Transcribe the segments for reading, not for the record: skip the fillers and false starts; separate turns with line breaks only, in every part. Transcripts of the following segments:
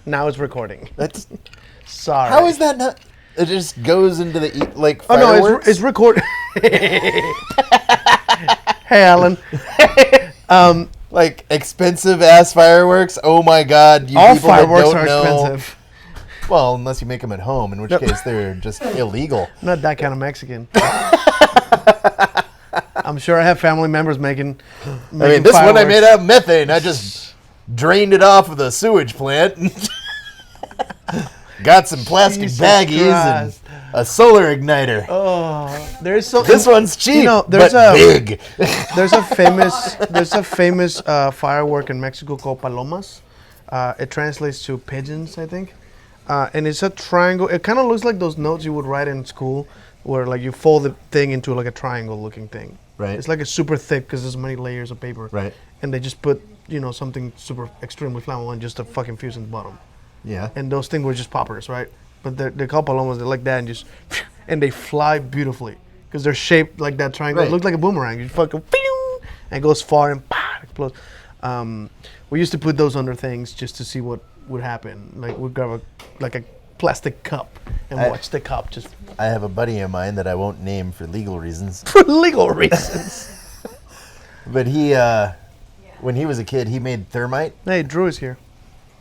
Now it's recording.
That's
sorry.
How is that not? It just goes into the like
Oh
fireworks?
no, it's recording. Hey, Alan.
Like expensive ass fireworks. Oh my God!
All
people
fireworks
that
are
don't know,
expensive.
Well, unless you make them at home, in which case they're just illegal.
I'm not that kind of Mexican. I'm sure I have family members making
I mean, this
fireworks.
one I made out of methane. I just drained it off of the sewage plant. Got some plastic
Jesus
baggies
Christ.
and a solar igniter.
Oh, there's so.
This one's cheap,
there's
but big.
There's a famous firework in Mexico called palomas. It translates to pigeons, I think. And it's a triangle. It kind of looks like those notes you would write in school, where like you fold the thing into like a triangle-looking thing.
Right.
It's like a super thick because there's many layers of paper.
Right.
And they just put something super extremely flammable and just a fucking fuse in the bottom.
Yeah.
And those things were just poppers, right? But they're called palomas. They're like that, and they fly beautifully because they're shaped like that triangle.
Right.
It looks like a boomerang. You fucking and it goes far and explodes. We used to put those under things just to see what would happen. Like we'd grab a plastic cup and watch the cup just.
I have a buddy of mine that I won't name for legal reasons.
For legal reasons.
But he, when he was a kid, he made thermite.
Hey, Drew is here.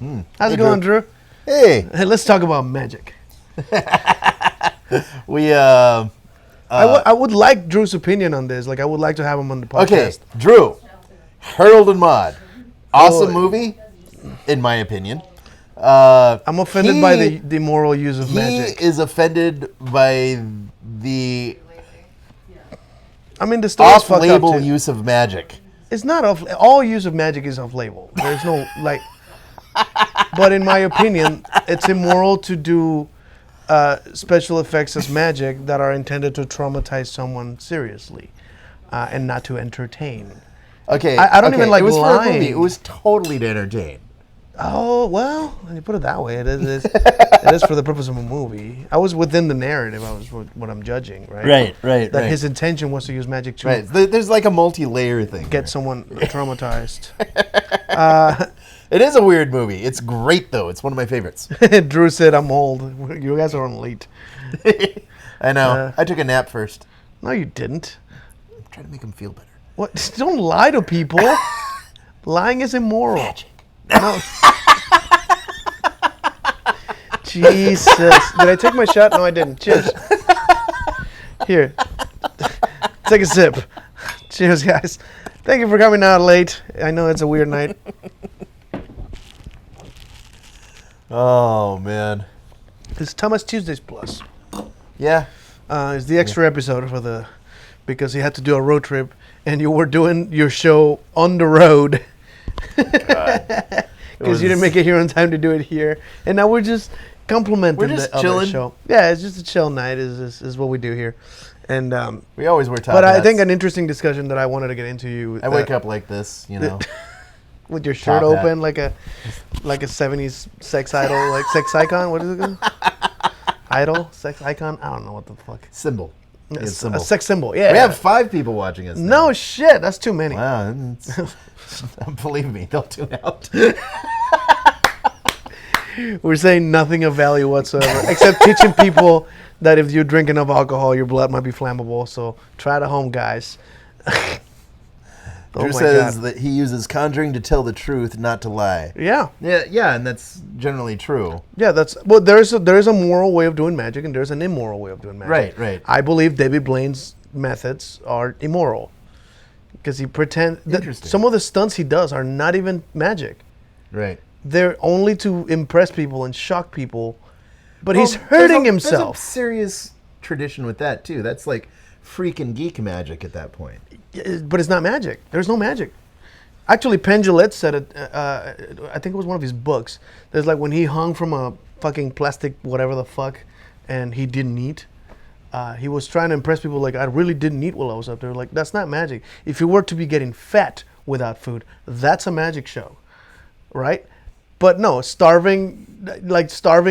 How's
Hey,
it going, Drew?
Hey,
Hey, let's talk about magic.
we.
I would like Drew's opinion on this. Like, I would like to have him on the podcast.
Okay, Drew, Harold and Maude, awesome
Oh.
movie, in my opinion.
I'm offended by the moral use of magic.
He is offended by the
I mean, the story's fucked up
off-label
too.
use of magic.
It's not off. All use of magic is off-label. There's no like. But in my opinion, it's immoral to do special effects as magic that are intended to traumatize someone seriously, and not to entertain.
Okay,
I don't even like
it was for a movie.
lying.
It was totally to entertain.
Oh well, when you put it that way, it is. It is for the purpose of a movie. I was within the narrative. I was what I'm judging, right?
Right.
That his intention was to use magic to
Right. There's like a multi-layer thing.
get someone traumatized.
It is a weird movie. It's great though. It's one of my favorites.
Drew said, "I'm old. You guys are on late."
I know. I took a nap first.
No, you didn't.
I'm trying to make him feel better.
What? Don't lie to people. Lying is immoral.
Magic.
No. Jesus. Did I take my shot? No, I didn't. Cheers. Here. Take a sip. Cheers, guys. Thank you for coming out late. I know it's a weird night.
Oh man.
It's Thomas Tuesdays Plus.
Yeah.
It's the extra episode because he had to do a road trip and you were doing your show on the road. Because you didn't make it here on time to do it here. And now we're just complimenting
We're just
the other
chilling.
show. Yeah, it's just a chill night is what we do here. And
We always wear top
but I
hats.
think an interesting discussion that I wanted to get into.
I wake up like this,
with your shirt
Top hat.
open like a 70s sex idol, like sex icon. What is it called? Idol? Sex icon? I don't know what the fuck.
Symbol. Yeah,
A
symbol.
sex symbol, yeah.
We have 5 people watching us.
No shit, that's too many.
Wow. Believe me, they'll tune out.
We're saying nothing of value whatsoever, except teaching people that if you drink enough alcohol, your blood might be flammable. So try it at home, guys.
Drew says that he uses conjuring to tell the truth, not to lie.
Yeah.
Yeah, and that's generally true.
Yeah, there's a moral way of doing magic and there's an immoral way of doing magic.
Right.
I believe David Blaine's methods are immoral because he pretends that
Interesting.
some of the stunts he does are not even magic.
Right.
They're only to impress people and shock people, but he's hurting himself.
There's a serious tradition with that too. That's like freak and geek magic at that point.
But it's not magic. There's no magic. Actually, Penn Jillette said it. I think it was one of his books. There's like when he hung from a fucking plastic whatever the fuck, and he didn't eat. He was trying to impress people like I really didn't eat while I was up there. Like that's not magic. If you were to be getting fat without food, that's a magic show, right? But no, starving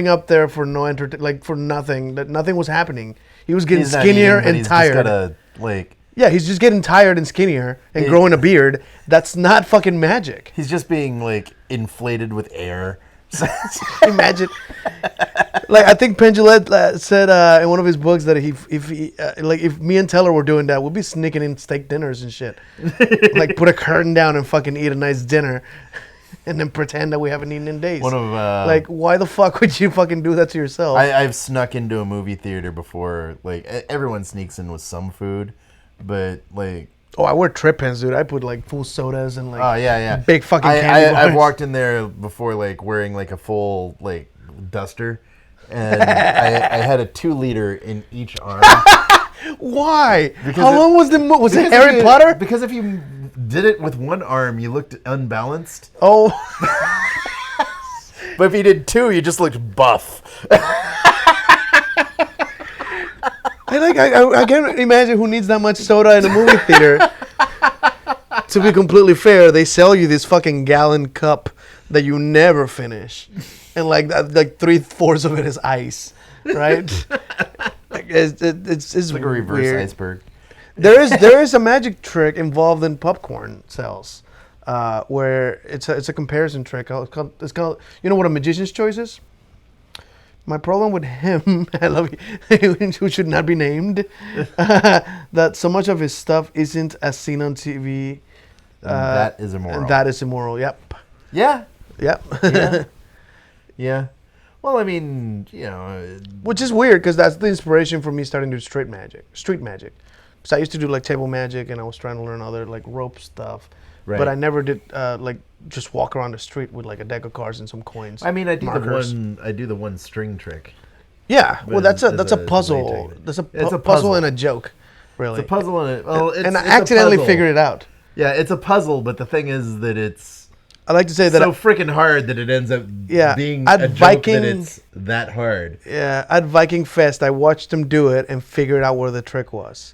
up there for no for nothing. That nothing was happening. He was getting skinnier and tired. Yeah, he's just getting tired and skinnier and growing a beard. That's not fucking magic.
He's just being like inflated with air
Imagine. Like, I think Penn Jillette said in one of his books that if me and Teller were doing that, we'd be sneaking in steak dinners and shit. Like, put a curtain down and fucking eat a nice dinner. And then pretend that we haven't eaten in days. Like, why the fuck would you fucking do that to yourself?
I've snuck into a movie theater before. Like, everyone sneaks in with some food, but like.
Oh, I wear trip pants, dude. I put like full sodas and like big fucking candy bars.
I've walked in there before, like wearing like a full like duster, and I had a 2-liter in each arm.
Why? How long was the movie? Was it Harry Potter?
Because if you did it with one arm, you looked unbalanced.
Oh.
But if you did 2, you just looked buff.
I can't imagine who needs that much soda in a movie theater. To be completely fair, they sell you this fucking gallon cup that you never finish, and like 3/4 of it is ice, right? It's
like a reverse
weird.
iceberg.
There is a magic trick involved in popcorn sales, where it's a comparison trick. It's called, you know what a magician's choice is? My problem with him, I love you, who should not be named, that so much of his stuff isn't as seen on TV.
That is immoral.
And that is immoral. Yep.
Yeah.
Yep.
Yeah. Yeah. Well, I mean, you know,
which is weird because that's the inspiration for me starting to do street magic. Because I used to do like table magic, and I was trying to learn other like rope stuff. Right. But I never did like just walk around the street with like a deck of cards and some coins.
I mean, I do the one string trick.
Yeah, well, that's a puzzle. It's a puzzle and a joke, really.
It's a puzzle and
I accidentally figured it out.
Yeah, it's a puzzle, but the thing is that it's.
I like to say that
so freaking hard that it ends up being a joke that it's that hard.
Yeah, at Viking Fest, I watched him do it and figured out where the trick was.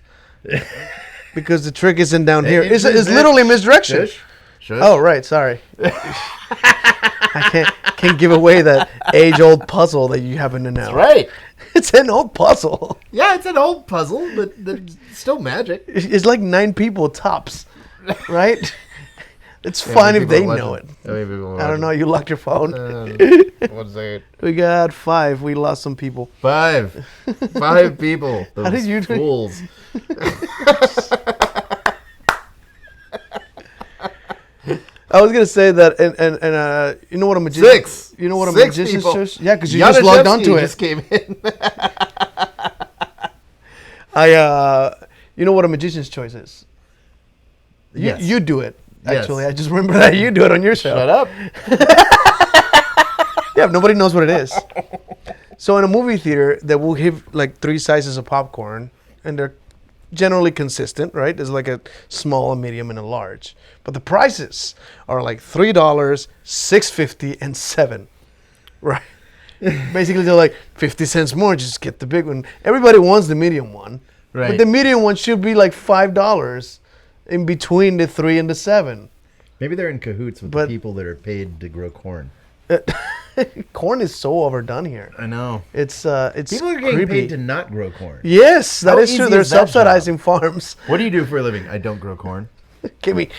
Because the trick isn't down here. It's literally misdirection.
Shush.
Oh, right. Sorry. I can't give away that age-old puzzle that you happen to know.
That's right.
It's an old puzzle.
Yeah, it's an old puzzle, but still magic.
It's like 9 people tops, right? It's fine if they know it. I don't know. You locked your phone.
What's that?
We got 5. We lost some people.
5 people. Those
How did you do?
Fools.
I was gonna say that, and you know what a magician?
6.
You know what a
6
magician's
people.
choice? Yeah, because you just logged onto it.
Just came in.
You know what a magician's choice is?
Yes.
You do it. Actually,
Yes.
I just remember that you do it on your show.
Shut up.
Yeah, nobody knows what it is. So in a movie theater, they will give like 3 sizes of popcorn, and they're generally consistent, right? There's like a small, a medium, and a large. But the prices are like $3, $6.50, and $7, right? Basically, they're like 50 cents more. Just get the big one. Everybody wants the medium one,
right?
But the medium one should be like $5 in between the 3 and the 7.
Maybe they're in cahoots with the people that are paid to grow corn.
Corn is so overdone here.
I know.
It's
people are getting
creepy.
paid to not grow corn.
Yes, that is
easy
true. They're
is that
subsidizing farms.
What do you do for a living? I don't grow corn.
Give me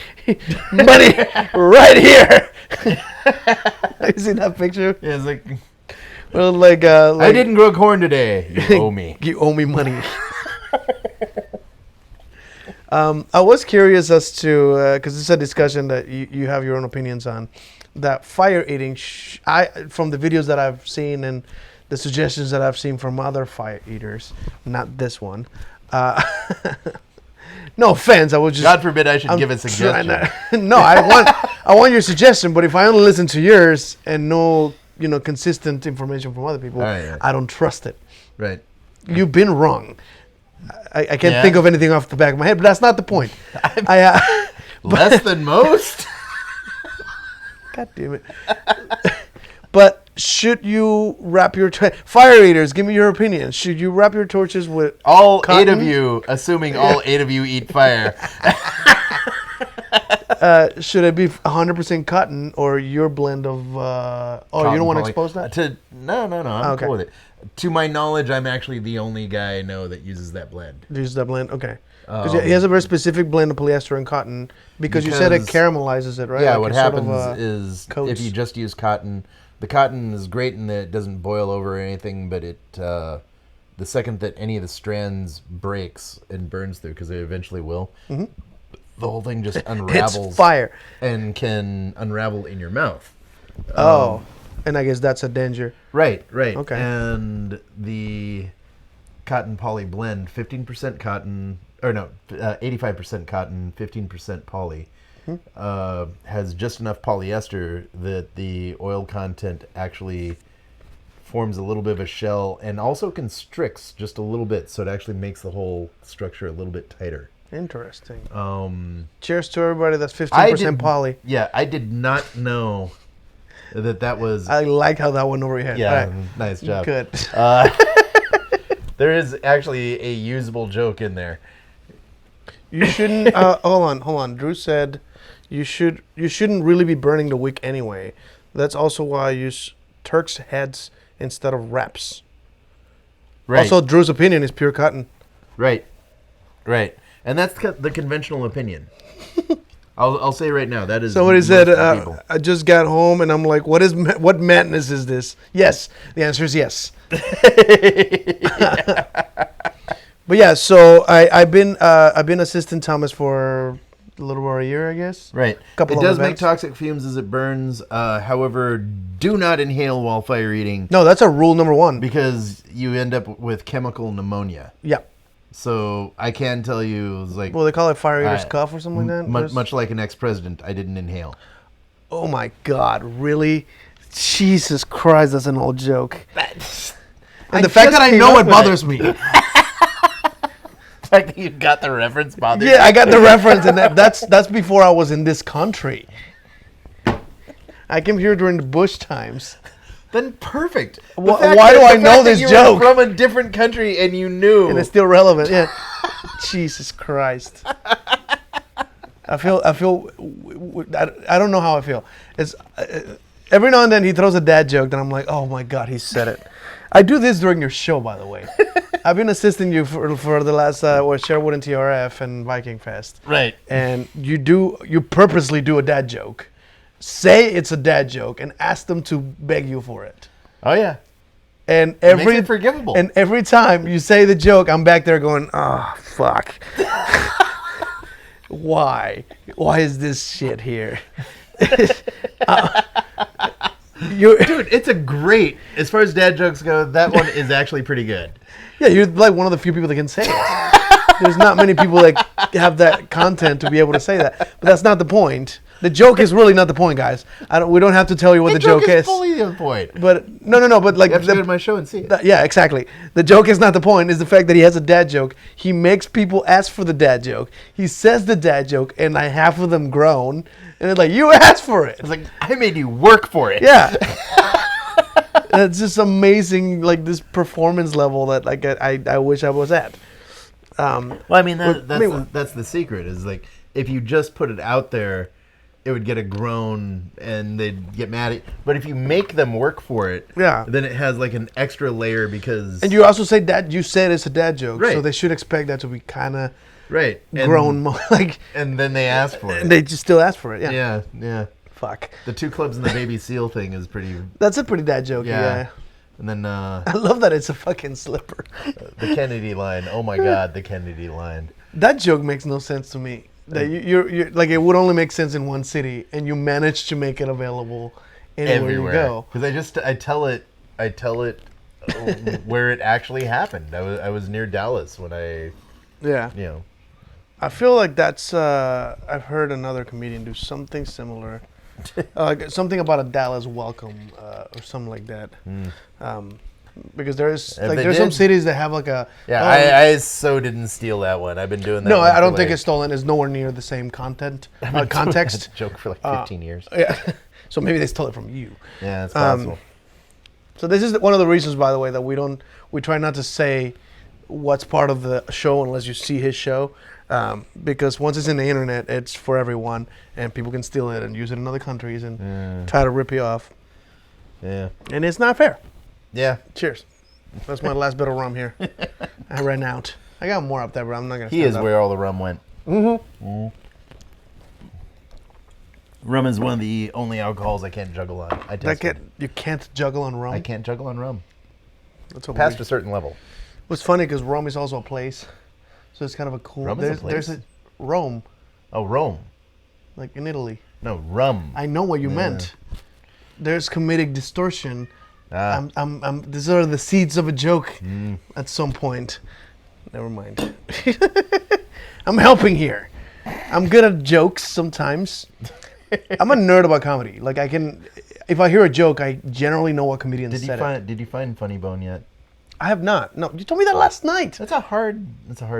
money right here. You see that picture?
Yeah, it's like,
well, like
I didn't grow corn today. You owe me.
You owe me money. I was curious as to because it's a discussion that you have your own opinions on. That fire eating, from the videos that I've seen and the suggestions that I've seen from other fire eaters, not this one. No offense, I was just.
God forbid I should give a suggestion.
No, I want your suggestion, but if I only listen to yours and no, consistent information from other people, I don't trust it.
Right.
You've been wrong. I can't think of anything off the back of my head, but that's not the point.
Less than most.
God damn it. But should you wrap your fire eaters? Give me your opinion. Should you wrap your torches with
all
cotton?
8 of you? Assuming all 8 of you eat fire.
Should it be 100% cotton or your blend of? Cotton, you don't want to expose that?
No. I'm cool with it. To my knowledge, I'm actually the only guy I know that uses that blend.
Uses that blend, okay. Because he has a very specific blend of polyester and cotton because you said it caramelizes it, right?
Yeah,
like
what happens is
coats.
if you just use cotton, The cotton is great in that it doesn't boil over or anything, but the second that any of the strands breaks and burns through, because they eventually will, the whole thing just unravels.
It's fire.
And can unravel in your mouth.
And I guess that's a danger.
Right.
Okay.
And the cotton poly blend, 15% cotton, 85% cotton, 15% poly, has just enough polyester that the oil content actually forms a little bit of a shell and also constricts just a little bit, so it actually makes the whole structure a little bit tighter.
Interesting. Cheers to everybody that's 15% poly.
Yeah, I did not know that was...
I like how that went over your head.
Yeah, nice job.
Good.
There is actually a usable joke in there.
You shouldn't... hold on. Drew said you shouldn't really be burning the wick anyway. That's also why I use Turk's heads instead of wraps. Right. Also, Drew's opinion is pure cotton.
Right. And that's the conventional opinion. I'll say right now, that is...
Somebody said, I just got home and I'm like, what madness is this? Yes. The answer is yes. But yeah, so I've been assistant Thomas for a little over a year, I guess.
Right. It does make toxic fumes as it burns. However, do not inhale while fire eating.
No, that's a rule number 1.
Because you end up with chemical pneumonia.
Yeah.
So I can tell you,
well, they call it fire eater's cough or something like that.
Much like an ex-president, I didn't inhale.
Oh my God! Really? Jesus Christ, that's an old joke. And the fact that I know it bothers me.
The fact that you got the reference bothers me.
Yeah, I got the reference, and that's before I was in this country. I came here during the Bush times.
Then perfect.
Why do I know this joke?
From a different country and you knew.
And it's still relevant. Yeah. Jesus Christ. I feel. I don't know how I feel. It's every now and then he throws a dad joke, and I'm like, oh my God, he said it. I do this during your show, by the way. I've been assisting you for the last Sherwood and TRF and Viking Fest.
Right.
And you purposely do a dad joke. Say it's a dad joke and ask them to beg you for it.
Oh yeah.
And
it makes it forgivable.
And every time you say the joke, I'm back there going, oh fuck. Why? Why is this shit here?
Dude, it's a great, as far as dad jokes go, that one is actually pretty good.
Yeah, you're like one of the few people that can say it. There's not many people that have that content to be able to say that. But that's not the point. The joke is really not the point, guys. We don't have to tell you what the joke is.
Fully the point.
But no. But like,
you have to go to my show and see it.
Yeah, exactly. The joke is not the point. It's the fact that he has a dad joke. He makes people ask for the dad joke. He says the dad joke, and half of them groan, and it's like, you asked for it.
It's like, I made you work for it.
Yeah. It's just amazing, like this performance level that like I wish I was at.
Well, I mean that's the secret is like if you just put it out there, it would get a groan and they'd get mad at you. But if you make them work for it, then it has like an extra layer because...
And you also say that you said it's a dad joke,
right.
So they should expect that to be kind of
right
grown, like.
And then they ask for it.
And they just still ask for it. Yeah.
Yeah.
Fuck.
The 2 clubs and the baby seal thing is pretty...
That's a pretty dad joke. Yeah.
And then...
I love that it's a fucking slipper.
The Kennedy line. Oh my God, the Kennedy line.
That joke makes no sense to me. That you're like it would only make sense in one city, and you manage to make it available anywhere you go.
Because I tell it where it actually happened. I was near Dallas when I.
Yeah.
You know.
I feel like that's. I've heard another comedian do something similar, like something about a Dallas welcome or something like that. Because there's some cities that have like a
I so didn't steal that one. I've been doing that.
No, I don't think it's stolen. It's nowhere near the same context.
That joke for like 15 years.
Yeah, so maybe they stole it from you.
Yeah, that's possible.
So this is one of the reasons, by the way, that we try not to say what's part of the show unless you see his show, because once it's in the internet, it's for everyone, and people can steal it and use it in other countries and try to rip you off.
Yeah,
and it's not fair.
Yeah.
Cheers. That's my last bit of rum here. I ran out. I got more up there, but I'm not going to
He is up. Where all the rum went.
Mm-hmm.
Rum is one of the only alcohols I can't juggle on.
You can't juggle on rum?
I can't juggle on rum.
That's so
Past
weird.
a certain level.
It's funny because Rome is also a place. So it's kind of a cool...
Rome is a place?
There's a Rome,
Oh, Rome.
like in Italy.
No, rum.
I know what you meant. There's comedic distortion.
Ah.
These are the seeds of a joke at some point. Never mind. I'm helping here. I'm good at jokes sometimes. I'm a nerd about comedy. Like if I hear a joke, I generally know what comedian said it.
Did you find Funny Bone yet?
I have not. No, you told me that last night.
That's a hard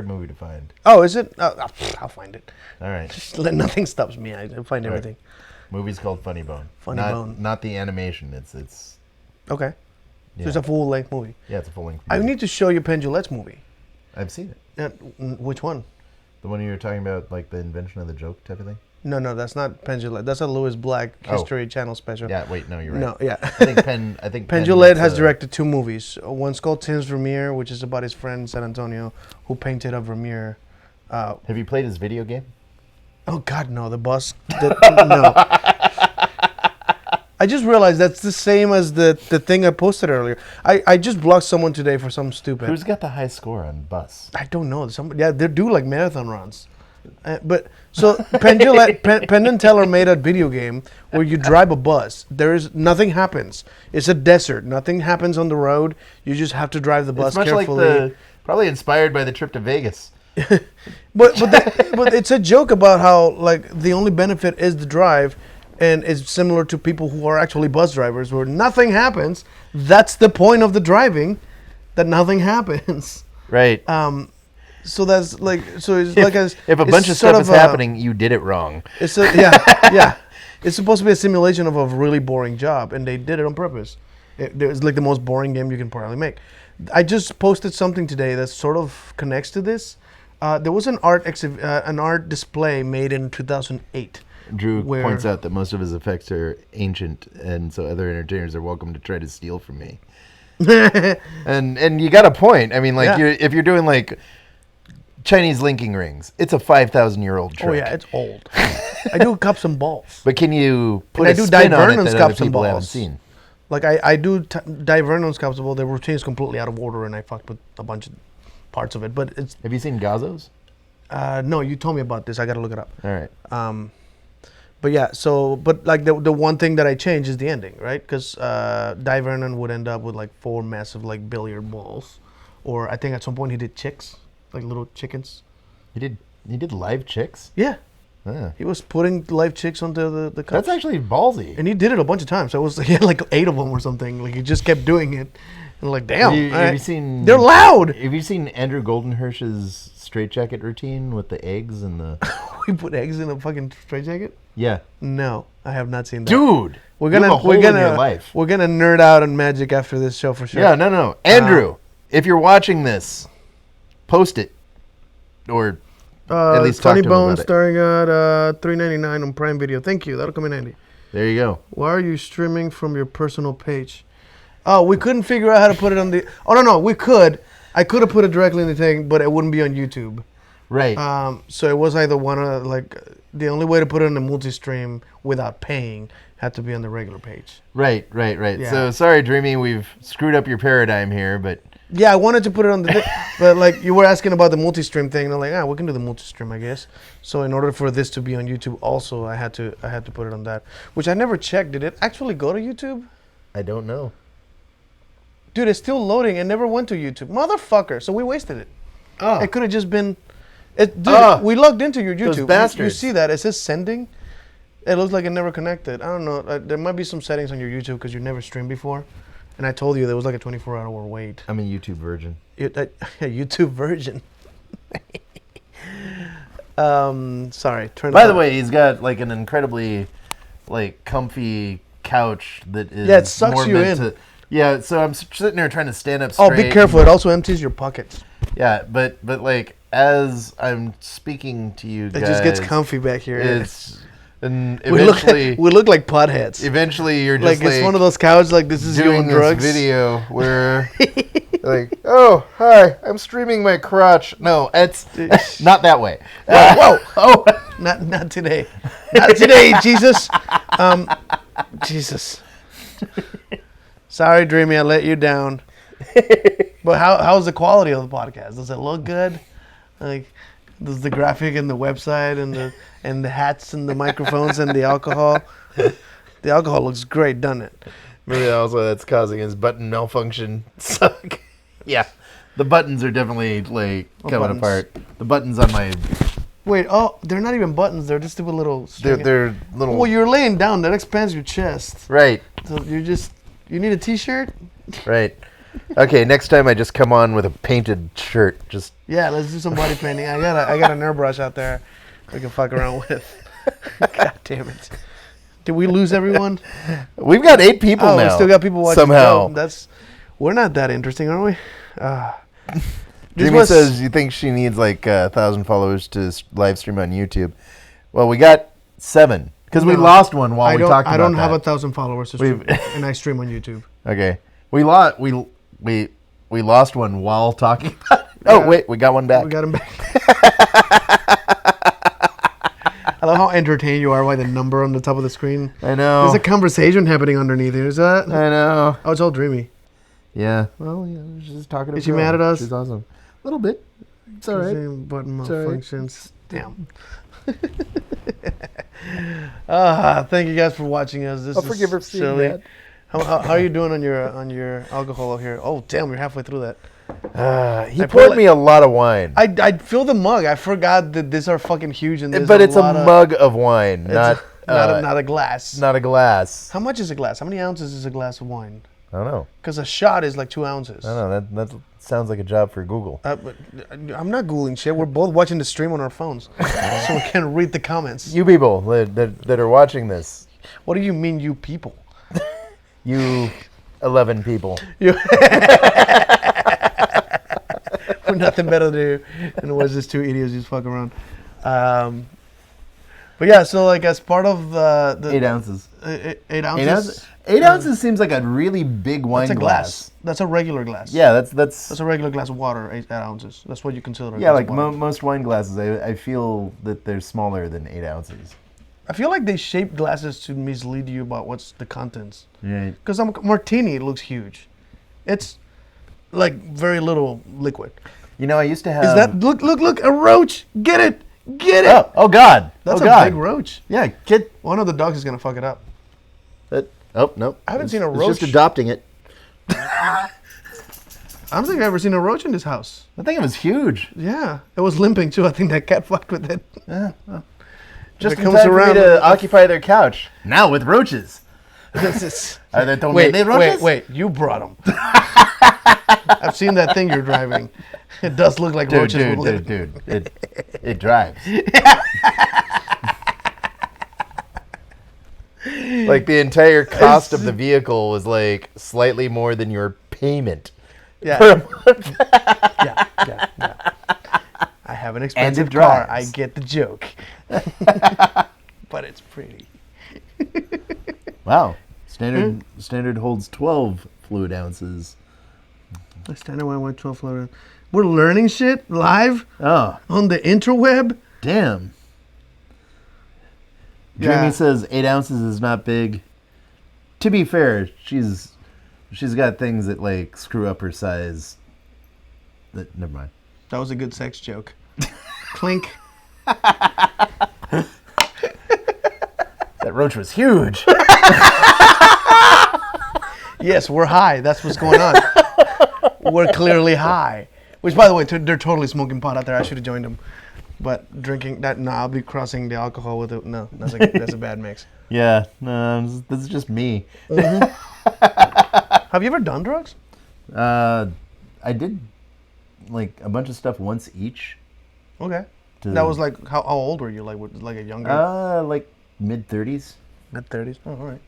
movie to find.
Oh, is it? I'll find it.
All right.
Just nothing stops me. I find everything.
Movie's called Funny Bone.
Funny Bone.
Not the animation. It's.
Okay.
Yeah.
So it's a full length movie.
Yeah, it's a full length.
I need to show you Pendulette's movie.
I've seen it.
Which one?
The one you were talking about, like the invention of the joke type of thing.
No, that's not Pendulette. That's a Louis Black History Channel special.
Yeah, wait, no, you're right.
No, yeah.
I think
Pendulette has directed 2 movies. One's called Tim's Vermeer, which is about his friend in San Antonio who painted a Vermeer.
Have you played his video game?
Oh God, no! The bus. No. I just realized that's the same as the thing I posted earlier. I just blocked someone today for something stupid.
Who's got the high score on Bus?
I don't know. They do like marathon runs. But so Penn and Teller made a video game where you drive a bus. Nothing happens. It's a desert. Nothing happens on the road. You just have to drive the bus
It's much
carefully.
like probably inspired by the trip to Vegas.
but it's a joke about how like the only benefit is the drive, and it's similar to people who are actually bus drivers where nothing happens. That's the point of the driving, that nothing happens.
Right.
So that's like it's
if a bunch of stuff is happening, you did it wrong.
Yeah. It's supposed to be a simulation of a really boring job, and they did it on purpose. It's like the most boring game you can probably make. I just posted something today that sort of connects to this. There was an art display made in 2008.
Drew points out that most of his effects are ancient, and so other entertainers are welcome to try to steal from me. and you got a point. I mean, like if you're doing like Chinese linking rings, it's a 5,000-year-old trick.
Oh yeah, it's old. I do cups and balls.
But can you put a spin on it that other people haven't seen?
Like I do Di Vernon's cups and balls. The routine is completely out of order, and I fucked with a bunch of parts of it. But it's.
Have you seen Gazzo's?
No, you told me about this. I got to look it up.
All right.
But yeah, but like the one thing that I changed is the ending, right? Because Di Vernon would end up with like 4 massive like billiard balls, or I think at some point he did chicks, like little chickens.
He did live chicks?
Yeah.
Ah.
He was putting live chicks onto the cups.
That's actually ballsy.
And he did it a bunch of times. So he had like 8 of them or something. Like he just kept doing it. And like, damn.
Have you seen?
They're loud.
Have you seen Andrew Goldenhirsch's straitjacket routine with the eggs and the?
We put eggs in a fucking straitjacket?
Yeah.
No, I have not seen that.
Dude,
we're
you have a hole in your life.
We're gonna nerd out on magic after this show for sure.
Yeah, no. Andrew, if you're watching this, post it, or at least talk
Funny
to him
Bone
about it.
starting at $3.99 on Prime Video. Thank you. That'll come in handy.
There you go.
Why are you streaming from your personal page? Oh, we couldn't figure out how to put it on the. Oh no, we could. I could have put it directly in the thing, but it wouldn't be on YouTube.
Right.
So it was either one of like the only way to put it on the multi-stream without paying had to be on the regular page.
Right.
Yeah.
So sorry, Dreamy, we've screwed up your paradigm here, but
yeah, I wanted to put it on the, but like you were asking about the multi-stream thing, and I'm like, we can do the multi-stream, I guess. So in order for this to be on YouTube, also I had to put it on that, which I never checked. Did it actually go to YouTube?
I don't know.
Dude, it's still loading. It never went to YouTube, motherfucker. So we wasted it.
Oh.
It could have just been. Dude, we logged into your YouTube.
Those bastards.
You see that? It says sending. It looks like it never connected. I don't know. There might be some settings on your YouTube because you never streamed before. And I told you there was like a 24-hour wait.
I'm a YouTube virgin.
A YouTube virgin. Sorry.
By the way, he's got like an incredibly like comfy couch that is
it sucks
more
you
meant
in.
to. Yeah, so I'm sitting there trying to stand up straight.
Oh, be careful. It also empties your pockets.
Yeah, but like as I'm speaking to you guys,
it just gets comfy back here.
And eventually
we look like potheads.
Eventually, you're
like
just
it's one of those couches like this is
doing
your drugs
this video where Like, oh, hi, I'm streaming my crotch. No, it's not that way.
Whoa! Oh, not today. Not today, Jesus. Jesus. Sorry, Dreamy, I let you down. But how's the quality of the podcast? Does it look good? Like, does the graphic and the website and the hats and the microphones and the alcohol? The alcohol looks great, doesn't it?
Maybe also that's causing his button malfunction. Suck. Yeah, the buttons are definitely like coming apart. The buttons on my
Wait, they're not even buttons. They're just stupid little.
they're little.
Well, you're laying down. That expands your chest.
Right.
So you need a T-shirt.
Right. Okay. Next time I just come on with a painted shirt. Just
Yeah, let's do some body painting. I got an airbrush out there we can fuck around with. God damn it. Did we lose everyone?
We've got 8 people now.
We still got people watching.
Somehow.
We're not that interesting, are we?
Jimmy says you think she needs like 1,000 followers to live stream on YouTube. Well, we got 7 because we lost one while we talked about that.
I don't have 1,000 followers to stream, and I stream on YouTube.
Okay, we lost one while talking about it. Oh wait, we got one back.
We got him back. I love how entertained you are by the number on the top of the screen.
I know.
There's a conversation happening underneath. Is that?
I know.
Oh, it's all dreamy.
Yeah. Well, yeah, she's just talking to
Is she mad at us?
She's awesome. A little bit. It's all right.
Button malfunctions.
Damn.
Thank you guys for watching us. This
I'll forgive her for seeing that.
How are you doing on your alcohol here? Oh, damn, you're halfway through that.
He poured me a lot of wine.
I fill the mug. I forgot that these are fucking huge, and
but it's a mug of wine, not
a glass.
Not a glass.
How much is a glass? How many ounces is a glass of wine?
I don't know.
Because a shot is like 2 ounces.
I don't know. That sounds like a job for Google.
But I'm not Googling shit. We're both watching the stream on our phones, so we can read the comments.
You people that are watching this.
What do you mean, you people?
You 11 people.
We're nothing better to do than was just 2 idiots just fuck around. But yeah, so like as part of the
8 ounces.
8 ounces.
8 ounces seems like a really big wine
That's a
glass.
That's a regular glass.
Yeah, that's
a regular glass of water. 8 ounces. That's what you consider.
Yeah, like most wine glasses, I feel that they're smaller than 8 ounces.
I feel like they shape glasses to mislead you about what's the contents.
Right.
Because martini looks huge. It's like very little liquid.
You know, I used to have.
Is that look a roach? Get it!
Oh God!
That's a
God.
big roach.
Yeah, kid.
One of the dogs is gonna fuck it up.
Nope.
I haven't seen a roach.
It's just adopting it.
I don't think I've ever seen a roach in this house.
I think it was huge.
Yeah, it was limping too. I think that cat fucked with it.
Yeah. Well, just in time for me to occupy their couch. Now with roaches. Are there roaches?
Wait! You brought them. I've seen that thing you're driving. It does look like roaches would live.
Dude, it drives. Like the entire cost of the vehicle was like slightly more than your payment.
Yeah.
Per month.
Yeah. I have an expensive car. I get the joke. But it's pretty.
Wow. Standard holds 12 fluid ounces.
The standard one went 12 fluid. We're learning shit live on the interweb.
Damn. Jeremy says 8 ounces is not big. To be fair, she's got things that like screw up her size. Never mind.
That was a good sex joke. Clink.
That roach was huge.
Yes, we're high. That's what's going on. We're clearly high. Which, by the way, they're totally smoking pot out there. I should have joined them. But drinking that, I'll be crossing the alcohol with it. No, that's a bad mix.
Yeah, no, this is just me.
Mm-hmm. Have you ever done drugs?
I did like a bunch of stuff once each.
Okay. That was like how old were you? Like a younger?
Like mid-30s.
Mid-30s. Oh, all right.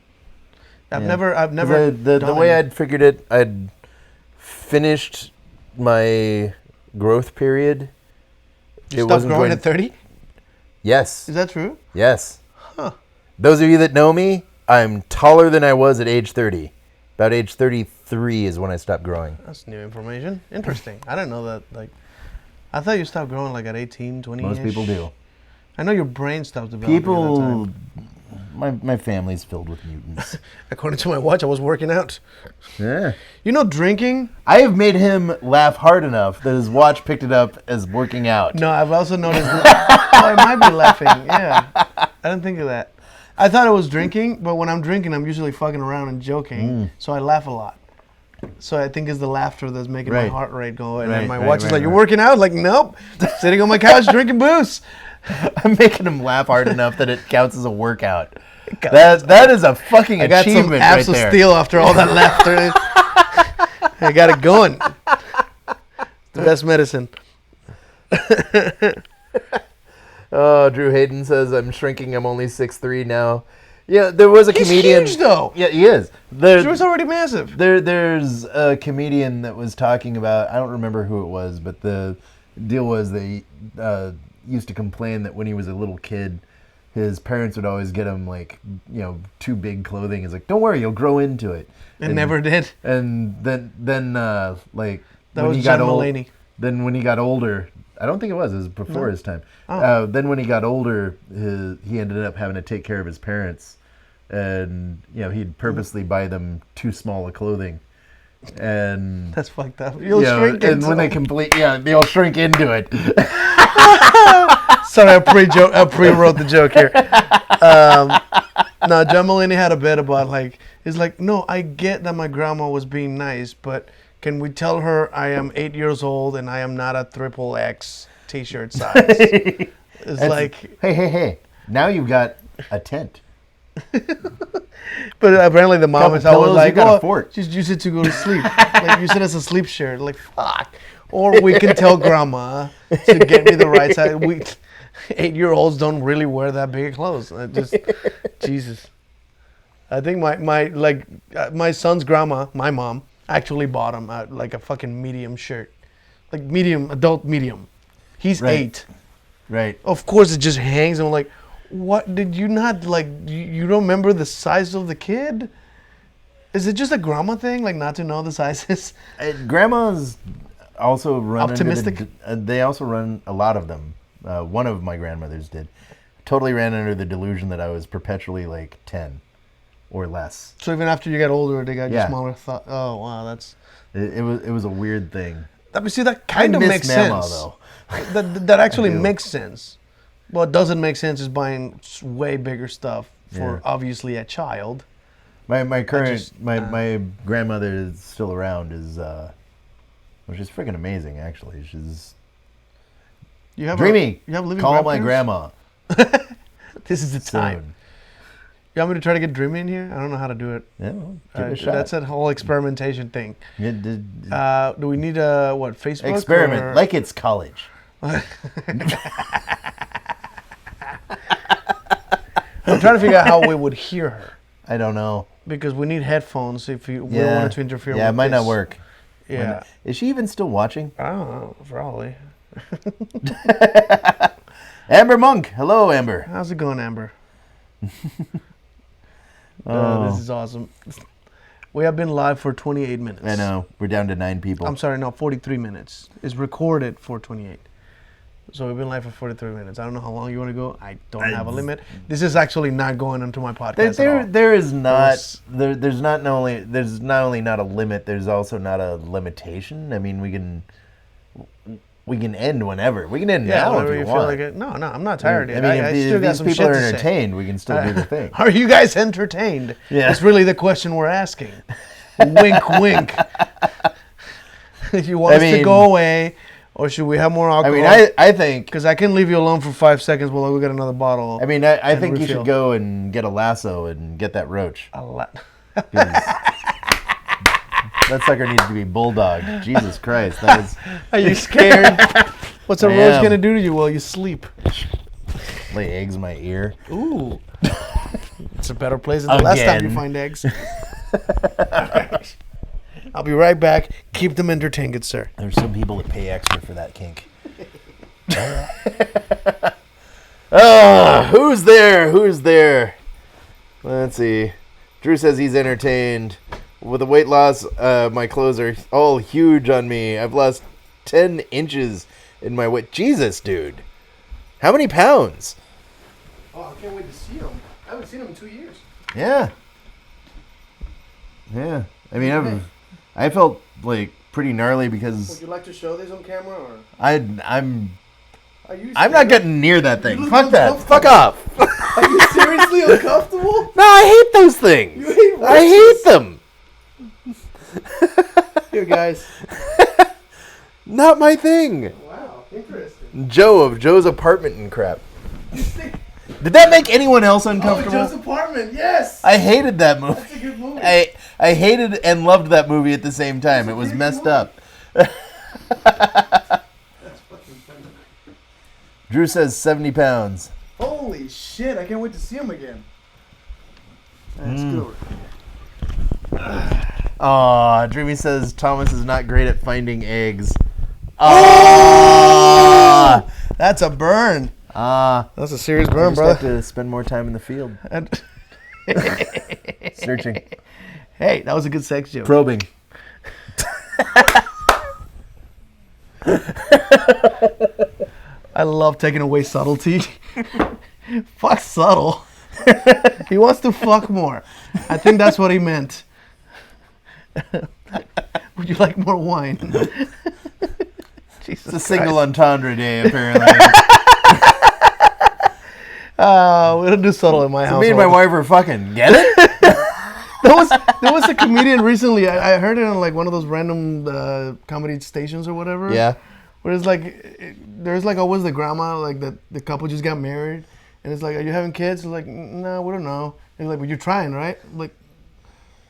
I've
Yeah.
never.
The way I'd figured it, I'd finished my growth period.
You stopped growing at 30?
Yes.
Is that true?
Yes.
Huh.
Those of you that know me, I'm taller than I was at age 30. About age 33 is when I stopped growing.
That's new information. Interesting. I didn't know that. Like, I thought you stopped growing like at 18, 20.
Most people do.
I know your brain stops developing at that time.
My family's filled with mutants.
According to my watch, I was working out.
Yeah.
You know, drinking.
I have made him laugh hard enough that his watch picked it up as working out.
No, I've also noticed. I might be laughing. Yeah, I didn't think of that. I thought it was drinking, but when I'm drinking, I'm usually fucking around and joking, so I laugh a lot. So I think it's the laughter that's making my heart rate go. And then my watch is like, "You're working out?" Like, nope, sitting on my couch drinking booze.
I'm making him laugh hard enough that it counts as a workout. That is a fucking
I got some
achievement
abs
right
of
there.
steel after all that laughter. I got it going. It's the best medicine.
Oh, Drew Hayden says, I'm shrinking. I'm only 6'3" now. Yeah, there was a comedian.
He's huge, though.
Yeah, he is.
Drew's already massive.
There's a comedian that was talking about, I don't remember who it was, but the deal was they used to complain that when he was a little kid, his parents would always get him, like, you know, too big clothing. He's like, don't worry, you'll grow into it.
And never did.
And then like,
that
when
was
he got
John
old,
Mulaney.
then when he got older, I don't think it was before his time.
Oh.
Then when he got older, he ended up having to take care of his parents. And, you know, he'd purposely buy them too small of clothing. And
that's fucked up. You'll shrink into
and when they they'll shrink into it.
Sorry, I pre-wrote the joke here. No, John Mulaney had a bit about, like, he's like, no, I get that my grandma was being nice, but can we tell her I am 8 years old and I am not a XXX t-shirt size? It's like,
hey, now you've got a tent.
But apparently the mom is always like, just use it to go to sleep. Like, use it as a sleep shirt. Like, fuck. Or we can tell grandma to get me the right size. 8-year-olds don't really wear that big of clothes. Jesus. I think my son's grandma, my mom, actually bought him like a fucking medium shirt. Like medium, adult medium. He's 8.
Right.
Of course it just hangs and I'm like, what, did you not, like, you don't remember the size of the kid? Is it just a grandma thing, like not to know the sizes?
Grandmas also run
optimistic.
They also run, a lot of them. One of my grandmothers did. Totally ran under the delusion that I was perpetually like 10 or less.
So even after you got older, they got you smaller. Oh wow, that's.
It was a weird thing.
But see, that kind of makes
Mama,
sense.
Though.
That actually makes sense. What doesn't make sense is buying way bigger stuff for obviously a child.
My grandmother is still around, which is freaking amazing actually. She's dreamy.
You have living
Call my grandma.
This is the time. You want me to try to get Dreamy in here? I don't know how to do it.
Yeah, well, give it a shot.
That's that whole experimentation thing. Do we need Facebook?
Experiment like it's college.
I'm trying to figure out how we would hear her.
I don't know.
Because we need headphones if we don't want it to interfere with
it might not work.
Yeah.
Is she even still watching?
I don't know. Probably.
Amber Monk. Hello, Amber.
How's it going, Amber? This is awesome. We have been live for 28 minutes.
I know. We're down to 9 people.
I'm sorry, no, 43 minutes. It's recorded for 28. So we've been live for 43 minutes. I don't know how long you want to go. I don't have a limit. This is actually not going onto my podcast at all.
There is not. There's not only not a limit. There's also not a limitation. I mean, we can end whenever. We can end now if you want.
Feel like it. No, I'm not tired yet.
I mean,
still got
if
some
these people
shit
are
to
entertained,
say.
we can still do the thing.
Are you guys entertained?
Yeah.
That's really the question we're asking. Wink, wink. If you want us to go away, or should we have more alcohol?
I mean, I think...
Because I can leave you alone for 5 seconds while I go get another bottle.
I mean, I think you should go and get a lasso and get that roach. That sucker needs to be bulldogged. Jesus Christ. That is...
Are you scared? What's a roach going to do to you while you sleep?
Lay eggs in my ear.
Ooh. It's a better place than the last time you find eggs. I'll be right back. Keep them entertained, good sir.
There's some people that pay extra for that kink. Who's there? Let's see. Drew says he's entertained. With the weight loss, my clothes are all huge on me. I've lost 10 inches in my weight. Jesus, dude. How many pounds?
Oh, I can't wait to see him. I haven't seen him in 2 years.
Yeah. Yeah. I mean, I felt like pretty gnarly because
Would you like to show this on camera? Or?
I'm
I'm
not getting near that thing.
look
Fuck that.
uncomfortable.
Fuck off.
Are you seriously uncomfortable?
No, I hate those things.
You hate
I hate them.
Here, guys.
Not my thing.
Wow, interesting.
Joe of Joe's Apartment and crap. Did that make anyone else uncomfortable?
Joe's Apartment, yes.
I hated that movie.
That's a good movie.
I hated and loved that movie at the same time. It was messed up.
That's fucking funny.
Drew says 70 pounds.
Holy shit! I can't wait to see him again. That's good.
Aw, Dreamy says Thomas is not great at finding eggs. Oh!
That's a burn. That's a serious burn,
Just have
brother.
to spend more time in the field. Searching.
Hey, that was a good sex joke.
Probing.
I love taking away subtlety. Fuck subtle. He wants to fuck more. I think that's what he meant. Would you like more wine? Jesus
It's a single
Christ.
entendre day, apparently.
We don't do subtle in my
So
house.
me and my wife are fucking. Get it?
There was a comedian recently. I heard it on like one of those random comedy stations or whatever.
Yeah.
Where it's like, there's like always the grandma, like the couple just got married, and it's like, are you having kids? It's like, no, we don't know. And like, but you're trying, right? Like,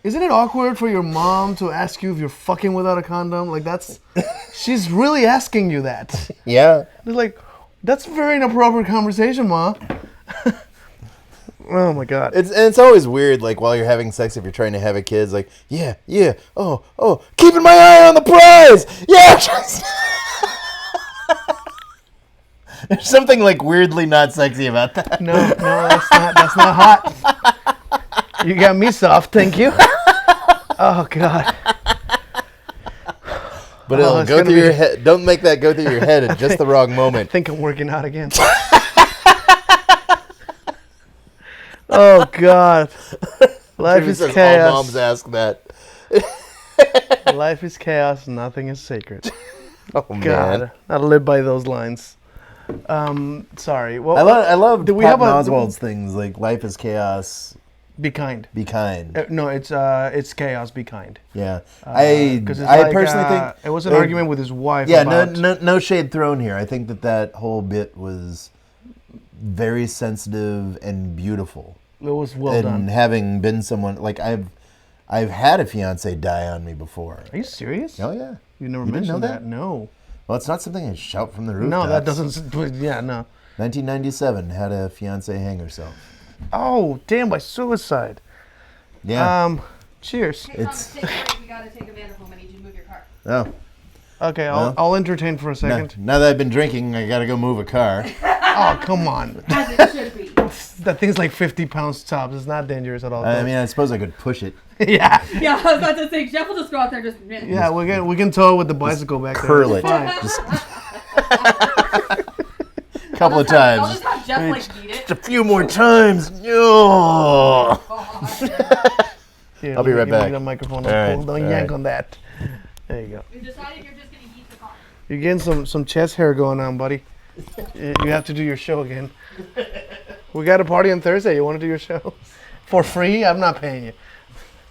isn't it awkward for your mom to ask you if you're fucking without a condom? Like she's really asking you that.
Yeah.
It's like, that's a very inappropriate conversation, Ma. Oh my God.
It's always weird, like while you're having sex, if you're trying to have a kid, it's like, yeah, oh, keeping my eye on the prize, yeah. Just There's something like weirdly not sexy about that.
No, that's not hot. You got me soft, thank you. Oh God.
But it'll
it's
go
gonna
through
be-
your head. Don't make that go through your head at just the wrong
I
moment.
think I'm working out again. Oh God. Life
Jimmy
is
says all
chaos.
moms ask that.
Life is chaos. Nothing is sacred.
Oh
God,
man.
I live by those lines. Sorry. Well,
I love
Do we
Patton
have a-
Oswalt's things like life is chaos,
be kind.
be kind.
No, it's chaos. Be kind.
Yeah.
'Cause it's
I
like,
personally think
it was an argument with his wife.
Yeah,
about,
no shade thrown here. I think that whole bit was very sensitive and beautiful.
It was well
and
done.
having been someone like I've had a fiance die on me before.
Are you serious?
Oh yeah.
You never
You didn't
mentioned
know
that. No.
Well, it's not something I shout from the rooftops.
No, that doesn't. Yeah, no.
1997 had a fiance hang herself.
Oh, damn! By suicide.
Yeah.
Cheers.
Hey, Thomas, take a break. We gotta take Amanda home. I need you to move your car.
Oh.
Okay,
Well.
I'll entertain for a
Now,
second.
now that I've been drinking, I gotta go move a car.
Oh, come on.
As it should be.
That thing's like 50 pounds tops. It's not dangerous at all.
I mean, I suppose I could push it.
yeah.
Yeah, I was about to say, Jeff will just go out there and just.
Yeah, we can tow it with the bicycle back there.
Curl
It's
it.
fine.
Just a couple of
I'll
times.
just have Jeff like beat it.
Just a few more times. Oh.
Here,
I'll be right
give me
back.
The microphone.
All right,
Don't
all
yank
right.
on that. There you go.
You decided you're just gonna eat the car.
You're getting some chest hair going on, buddy. You have to do your show again. We got a party on Thursday. You want to do your show for free? I'm not paying you.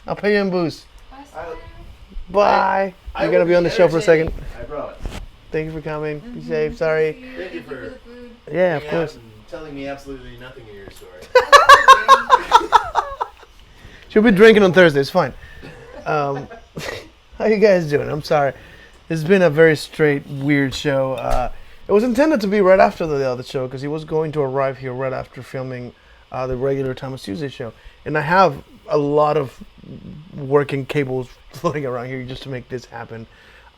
I'll pay you in booze. Bye. You're gonna be on the show for a second.
I promise.
Thank you for coming. Be safe. Sorry.
Thank you for
the food.
Yeah, of course.
telling me absolutely nothing in your story.
She'll be drinking on Thursday. It's fine. How you guys doing? I'm sorry. It's been a very straight, weird show. It was intended to be right after the other show because he was going to arrive here right after filming the regular Thomas Tuesday show. And I have a lot of working cables floating around here just to make this happen.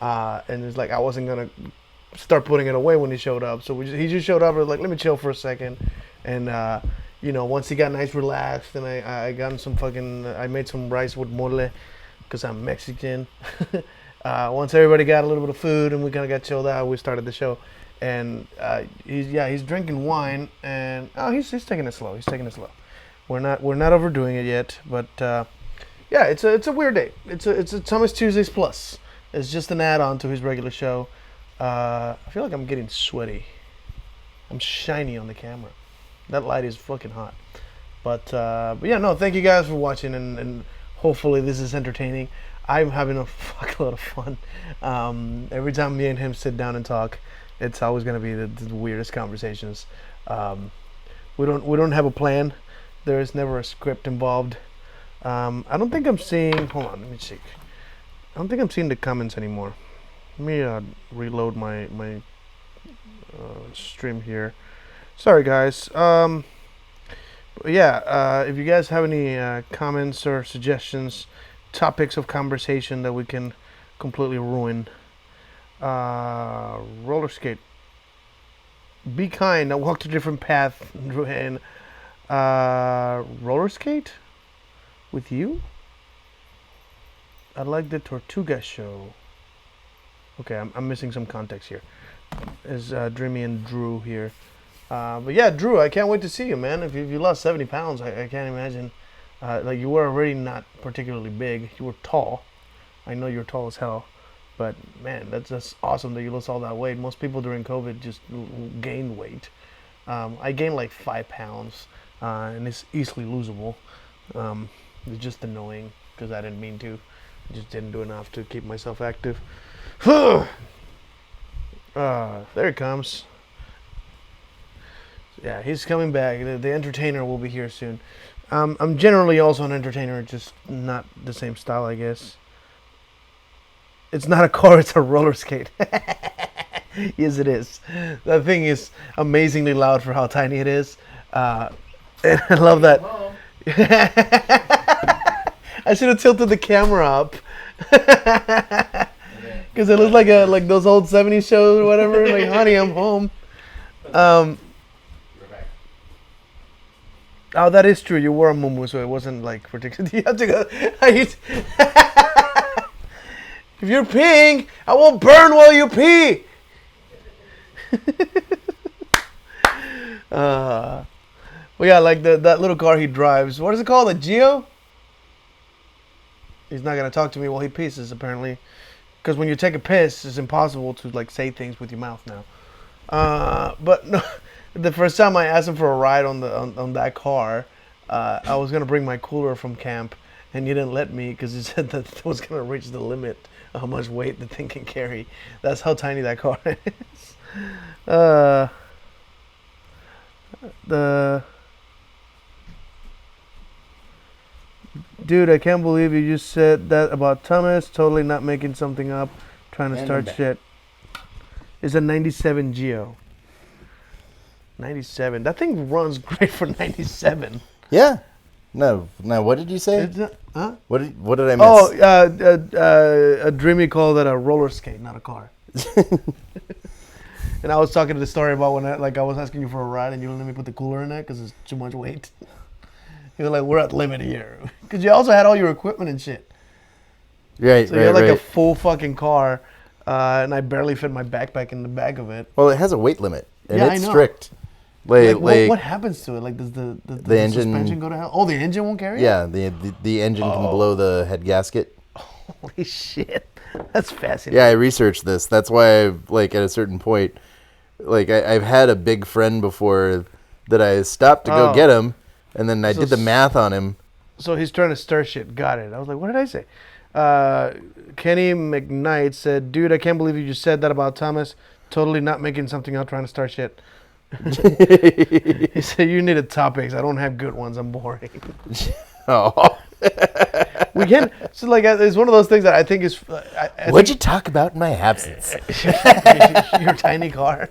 And it's like I wasn't going to start putting it away when he showed up. So he just showed up and was like, let me chill for a second. And, once he got nice relaxed and I got him some I made some rice with mole. because I'm Mexican. Once everybody got a little bit of food and we kind of got chilled out, we started the show. And he's drinking wine, and he's taking it slow. He's taking it slow. We're not overdoing it yet, but it's a weird day. It's Thomas Tuesdays Plus. It's just an add-on to his regular show. I feel like I'm getting sweaty. I'm shiny on the camera. That light is fucking hot. But yeah, no, thank you guys for watching, and hopefully this is entertaining. I'm having a fuckload of fun. Every time me and him sit down and talk, it's always going to be the weirdest conversations. We don't have a plan. There is never a script involved. I don't think I'm seeing. Hold on, let me check. I don't think I'm seeing the comments anymore. Let me reload my stream here. Sorry, guys. If you guys have any comments or suggestions, topics of conversation that we can completely ruin. Roller skate. Be kind. I walked a different path. And roller skate with you. I like the Tortuga show. Okay, I'm missing some context here. Is Dreamy and Drew here? But yeah, Drew, I can't wait to see you, man. If you lost 70 pounds, I can't imagine. Like, you were already not particularly big. You were tall. I know you're tall as hell. But man, that's awesome that you lost all that weight. Most people during COVID just gained weight. I gained like 5 pounds, and it's easily losable. It's just annoying because I didn't mean to. I just didn't do enough to keep myself active. There it comes. Yeah, he's coming back. The entertainer will be here soon. I'm generally also an entertainer, just not the same style, I guess. It's not a car, it's a roller skate. Yes, it is. That thing is amazingly loud for how tiny it is. And I love that. I should have tilted the camera up. Because it looks like those old 70s shows or whatever. Like, honey, I'm home. Oh, that is true. You wore a muumuu, so it wasn't like particularly. You have to go. If you're peeing, I won't burn while you pee. Well, yeah, like that little car he drives. What is it called? A Geo? He's not gonna talk to me while he pisses, apparently, because when you take a piss, it's impossible to like say things with your mouth now. But no, the first time I asked him for a ride on that car, I was gonna bring my cooler from camp, and he didn't let me because he said that it was gonna reach the limit of how much weight the thing can carry. That's how tiny that car is. Dude, I can't believe you just said that about Thomas. Totally not making something up. Trying to start shit. It's a 97 Geo. 97. That thing runs great for 97.
Yeah. No. What did you say?
Huh?
What did I miss?
Oh, a Dreamy called it a roller skate, not a car. And I was talking to the story about when I was asking you for a ride and you wouldn't let me put the cooler in there because it's too much weight. You were like, we're at limit here. Because you also had all your equipment and shit.
Right,
so you had like a full fucking car, and I barely fit my backpack in the back of it.
Well, it has a weight limit, and
yeah,
it's
I know.
Like,
what happens to it? Like, does the
engine,
suspension go to hell? Oh, the engine won't carry it?
Yeah, the engine can blow the head gasket.
Holy shit. That's fascinating.
Yeah, I researched this. That's why, at a certain point, I've had a big friend before that I stopped to go get him, and then I did the math on him.
So he's trying to stir shit. Got it. I was like, what did I say? Kenny McKnight said, dude, I can't believe you just said that about Thomas. Totally not making something up, trying to start shit. He said, you needed topics. I don't have good ones. I'm boring.
Oh.
We can. So, it's one of those things that I think is...
What'd you talk about in my absence?
Your tiny car.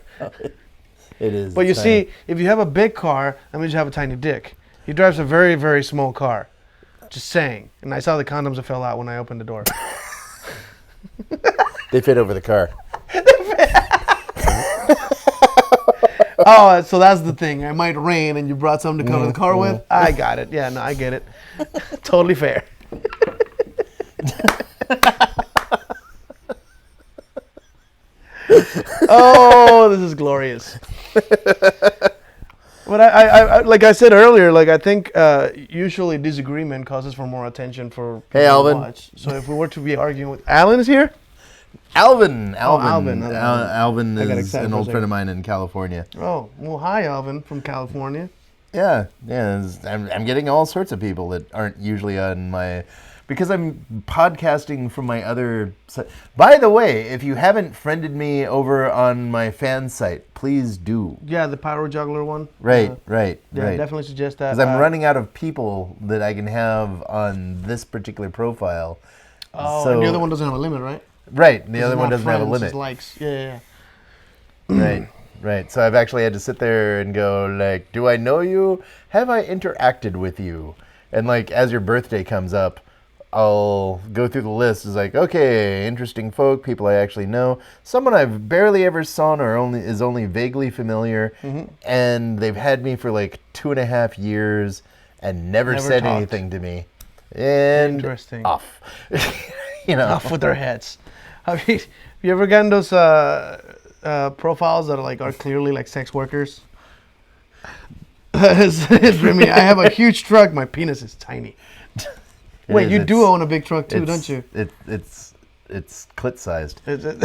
It is.
But you see, if you have a big car, that means you have a tiny dick. He drives a very, very small car. Just saying. And I saw the condoms that fell out when I opened the door.
They fit over the car.
Oh, so that's the thing. It might rain and you brought something to cover the car with? I got it. Yeah, no, I get it. Totally fair. Oh, this is glorious. But I like I said earlier, like I think usually disagreement causes for more attention for people
Hey,
to
Alvin.
watch. So if we were to be arguing with Alan is here.
Alvin.
Alvin.
Alvin
I got
is
excited
an
for a
old friend
second.
of mine in California.
Oh well, hi Alvin from California.
Yeah. I'm getting all sorts of people that aren't usually on my, because I'm podcasting from my other site. By the way, if you haven't friended me over on my fan site, please do.
Yeah, the Pyro Juggler one.
Right.
Yeah, definitely suggest that.
Because I'm running out of people that I can have on this particular profile.
Oh,
So-
and the other one doesn't have a limit, right?
Right. The
It's
other one
not
doesn't have a
friends,
limit.
it's likes. Yeah.
Right. So I've actually had to sit there and go, like, do I know you? Have I interacted with you? And, like, as your birthday comes up, I'll go through the list. It's like, okay, interesting folk, people I actually know. Someone I've barely ever seen or is only vaguely familiar. And they've had me for, like, 2.5 years and never said
talked.
anything to me. And
Interesting.
off. You know.
Off with their heads. Have you ever gotten those profiles that are clearly like sex workers? For me, I have a huge truck. My penis is tiny. Wait, you do own a big truck too, don't you?
It's clit sized.
Is it?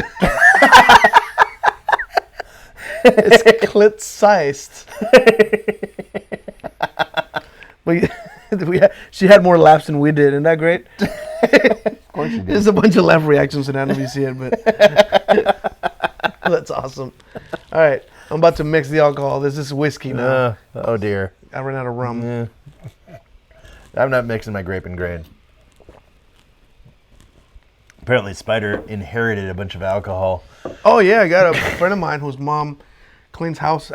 It's clit sized. But she had more laughs than we did. Isn't that great?
Of course you do.
There's a bunch of laugh reactions in that if you see it, but that's awesome. All right, I'm about to mix the alcohol. This is whiskey now.
Oh dear.
I ran out of rum.
Yeah. I'm not mixing my grape and grain. Apparently, Xpider inherited a bunch of alcohol.
Oh yeah, I got a friend of mine whose mom cleans houses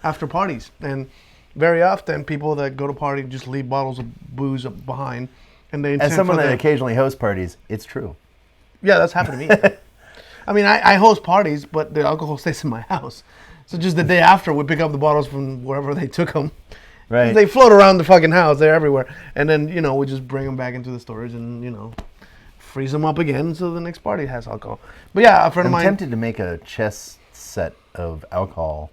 after parties, and very often people that go to party just leave bottles of booze behind, and they
As
intend
someone
for
that
the-
occasionally hosts parties, it's true.
Yeah, that's happened to me. I mean, I host parties, but the alcohol stays in my house. So just the day after, we pick up the bottles from wherever they took them.
Right.
They float around the fucking house. They're everywhere. And then, we just bring them back into the storage and, freeze them up again so the next party has alcohol. But yeah, a friend
I'm
of mine...
tempted to make a chess set of alcohol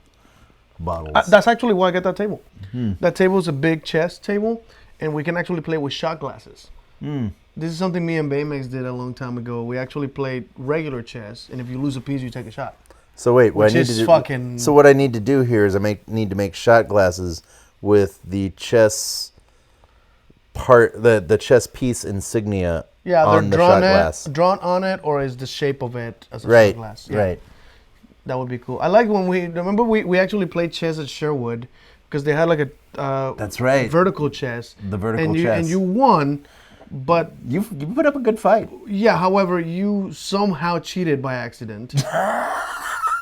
bottles.
that's actually why I got that table. That table is a big chess table, and we can actually play with shot glasses. This is something me and Baymax did a long time ago. We actually played regular chess, and if you lose a piece, you take a shot.
So wait, what
Which
I need
is
to do,
fucking-
So what I need to do here is need to make shot glasses with the chess part, the chess piece insignia
Yeah,
on the
they're
shot glass.
drawn on it, or is the shape of it as a
Right,
shot glass. Yeah,
right.
that would be cool. I like when we actually played chess at Sherwood because they had like a
That's right.
vertical chess.
The vertical
and
chess.
and you won, but
You put up a good fight.
yeah, however, you somehow cheated by accident.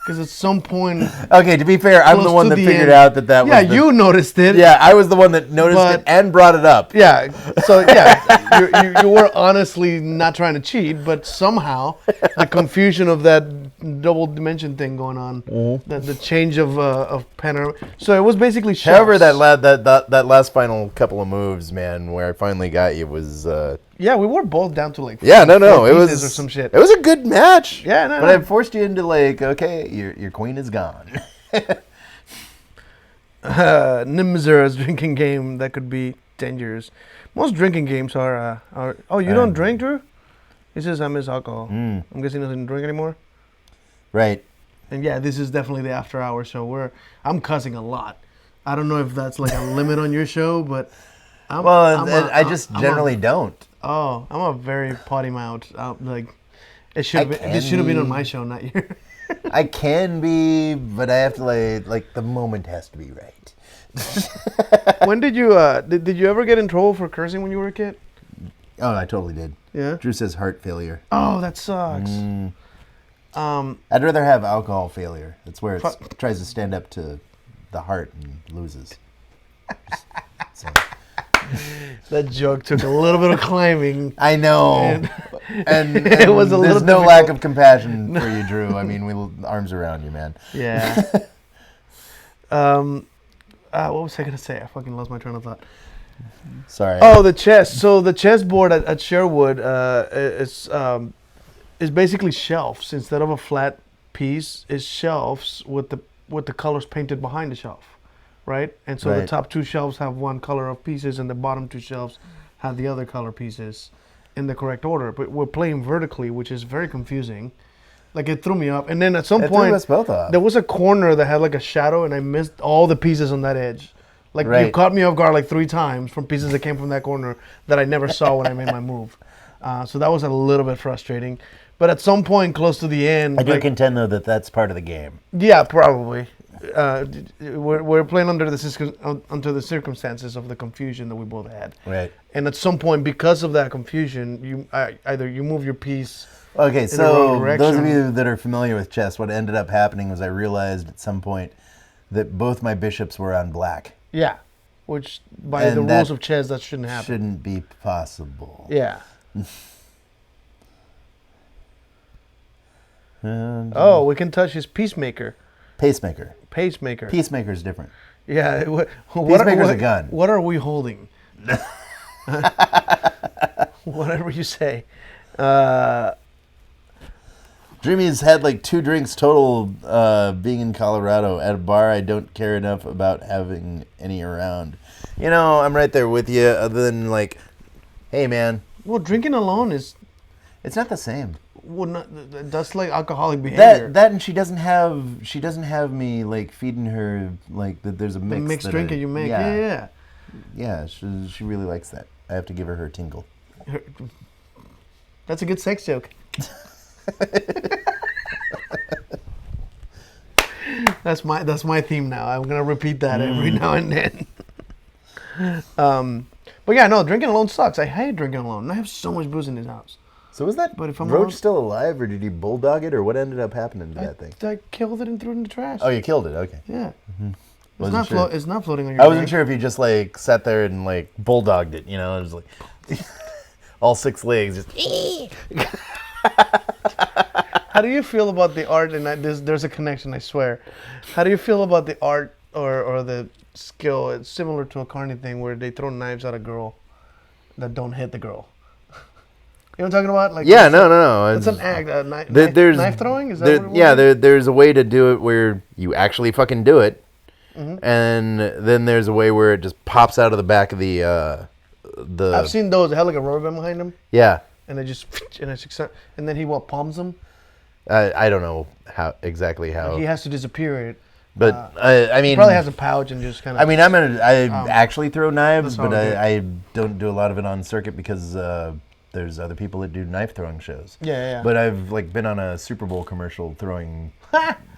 Because at some point,
Okay, to be fair, I'm
close
the one
to
that
the
figured
end-
out that
yeah,
was the,
you noticed it.
Yeah, I was the one that noticed
But-
it and brought it up.
Yeah. So yeah, you were honestly not trying to cheat, but somehow the confusion of that double dimension thing going on, the change of panorama. So it was basically shots.
However, that last final couple of moves, man, where I finally got you was.
Yeah, we were both down to like
Yeah, no,
four
it
pieces
was
or some shit.
It was a good match.
Yeah, no,
But
no.
I forced you into like, okay, your queen is gone.
Nimzura's drinking game that could be 10 years. Most drinking games are. Oh, you don't drink, Drew? He says I miss alcohol. I'm guessing he doesn't drink anymore.
Right.
And yeah, this is definitely the after hour show. I'm cussing a lot. I don't know if that's like a limit on your show, but
I just generally don't.
I'm a very potty mouth. This should have been on my show, not yours.
I can be, but I have to like the moment has to be right.
When did you did you ever get in trouble for cursing when you were a kid?
Oh, I totally did.
Yeah.
Drew says heart failure.
Oh, that sucks.
I'd rather have alcohol failure. That's where it tries to stand up to the heart and loses. So.
That joke took a little bit of climbing.
I know. And
It was a little
there's no
difficult.
lack of compassion for you, Drew. I mean, arms around you, man.
Yeah. What was I gonna say? I fucking lost my train of thought.
Sorry.
Oh, the chess. So the chessboard at Sherwood is basically shelves instead of a flat piece. Is shelves with the colors painted behind the shelf, right? And so the
Right.
top two shelves have one color of pieces, and the bottom two shelves have the other color pieces in the correct order. But we're playing vertically, which is very confusing. Like it threw me off. And then at some
It threw
point,
us both off.
there was a corner that had like a shadow, and I missed all the pieces on that edge. Like you
Right.
caught me off guard like 3 times from pieces that came from that corner that I never saw when I made my move. So that was a little bit frustrating. But at some point close to the end,
I do
like,
contend though that that's part of the game.
yeah, probably. We're playing under the circumstances of the confusion that we both had.
Right.
And at some point, because of that confusion, either you move your piece.
Okay,
the
so
wrong
those of
direction.
you that are familiar with chess, what ended up happening was I realized at some point that both my bishops were on black.
Yeah, which by
And
the
that
rules of chess, that shouldn't happen.
Shouldn't be possible.
Yeah.
And
Oh, we can touch his peacemaker.
pacemaker.
Pacemaker.
Pacemaker's different.
Yeah.
Peacemaker's a gun.
What are we holding? Whatever you say.
Dreamy's had like 2 drinks total being in Colorado at a bar I don't care enough about having any around. You know, I'm right there with you, other than like, hey man,
Well, drinking alone is
it's not the same.
that's like alcoholic behavior.
That and she doesn't have me like feeding her like that there's a
the
mix.
mixed drink that you make. Yeah.
Yeah, she really likes that. I have to give her her tingle.
That's a good sex joke. That's my theme now. I'm gonna repeat that every now and then. But yeah, no, drinking alone sucks. I hate drinking alone. I have so much booze in this house.
So is that
But if I'm
roach
alone-
still alive, or did he bulldog it, or what ended up happening to that thing?
I killed it and threw it in the trash.
Oh, you killed it. Okay.
Yeah.
Wasn't
It's
sure.
it's not floating on your
I wasn't
back.
sure if you just like sat there and like bulldogged it. You know, it was like all 6 legs. Just
How do you feel about the art? And there's a connection, I swear. How do you feel about the art or the skill? It's similar to a Carney thing where they throw knives at a girl that don't hit the girl. You know what I'm talking about? Like
yeah, no.
It's an act.
There's
knife throwing. Is that
there,
what it was?
yeah, there's a way to do it where you actually fucking do it, and then there's a way where it just pops out of the back of the.
I've seen those. They have like a rubber band behind them,
Yeah,
and they just and then he palms them.
I don't know exactly how,
He has to disappear.
but I mean,
He probably has a pouch and just kind of.
I mean, I actually throw knives,
that's
but
all good.
I don't do a lot of it on circuit because there's other people that do knife throwing shows.
Yeah.
But I've like been on a Super Bowl commercial throwing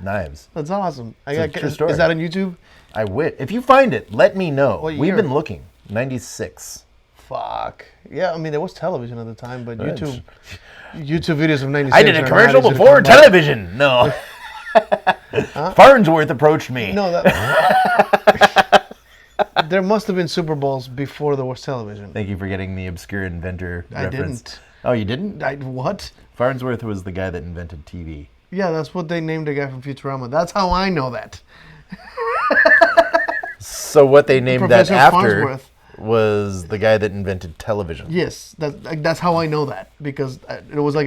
knives.
That's awesome.
It's a true story.
Is that on YouTube?
I wit. If you find it, let me know.
What
We've
year?
been looking. 96.
Fuck. Yeah, I mean there was television at the time, but
Right.
YouTube videos of '96.
I did a commercial before television. No. Farnsworth approached me.
No, that. There must have been Super Bowls before there was television.
Thank you for getting the obscure inventor
I
reference.
didn't.
Oh, you didn't?
What?
Farnsworth was the guy that invented TV.
Yeah, that's what they named the guy from Futurama. That's how I know that.
So what they named
Professor
that after
Farnsworth.
was the guy that invented television.
Yes, that's how I know that because it was like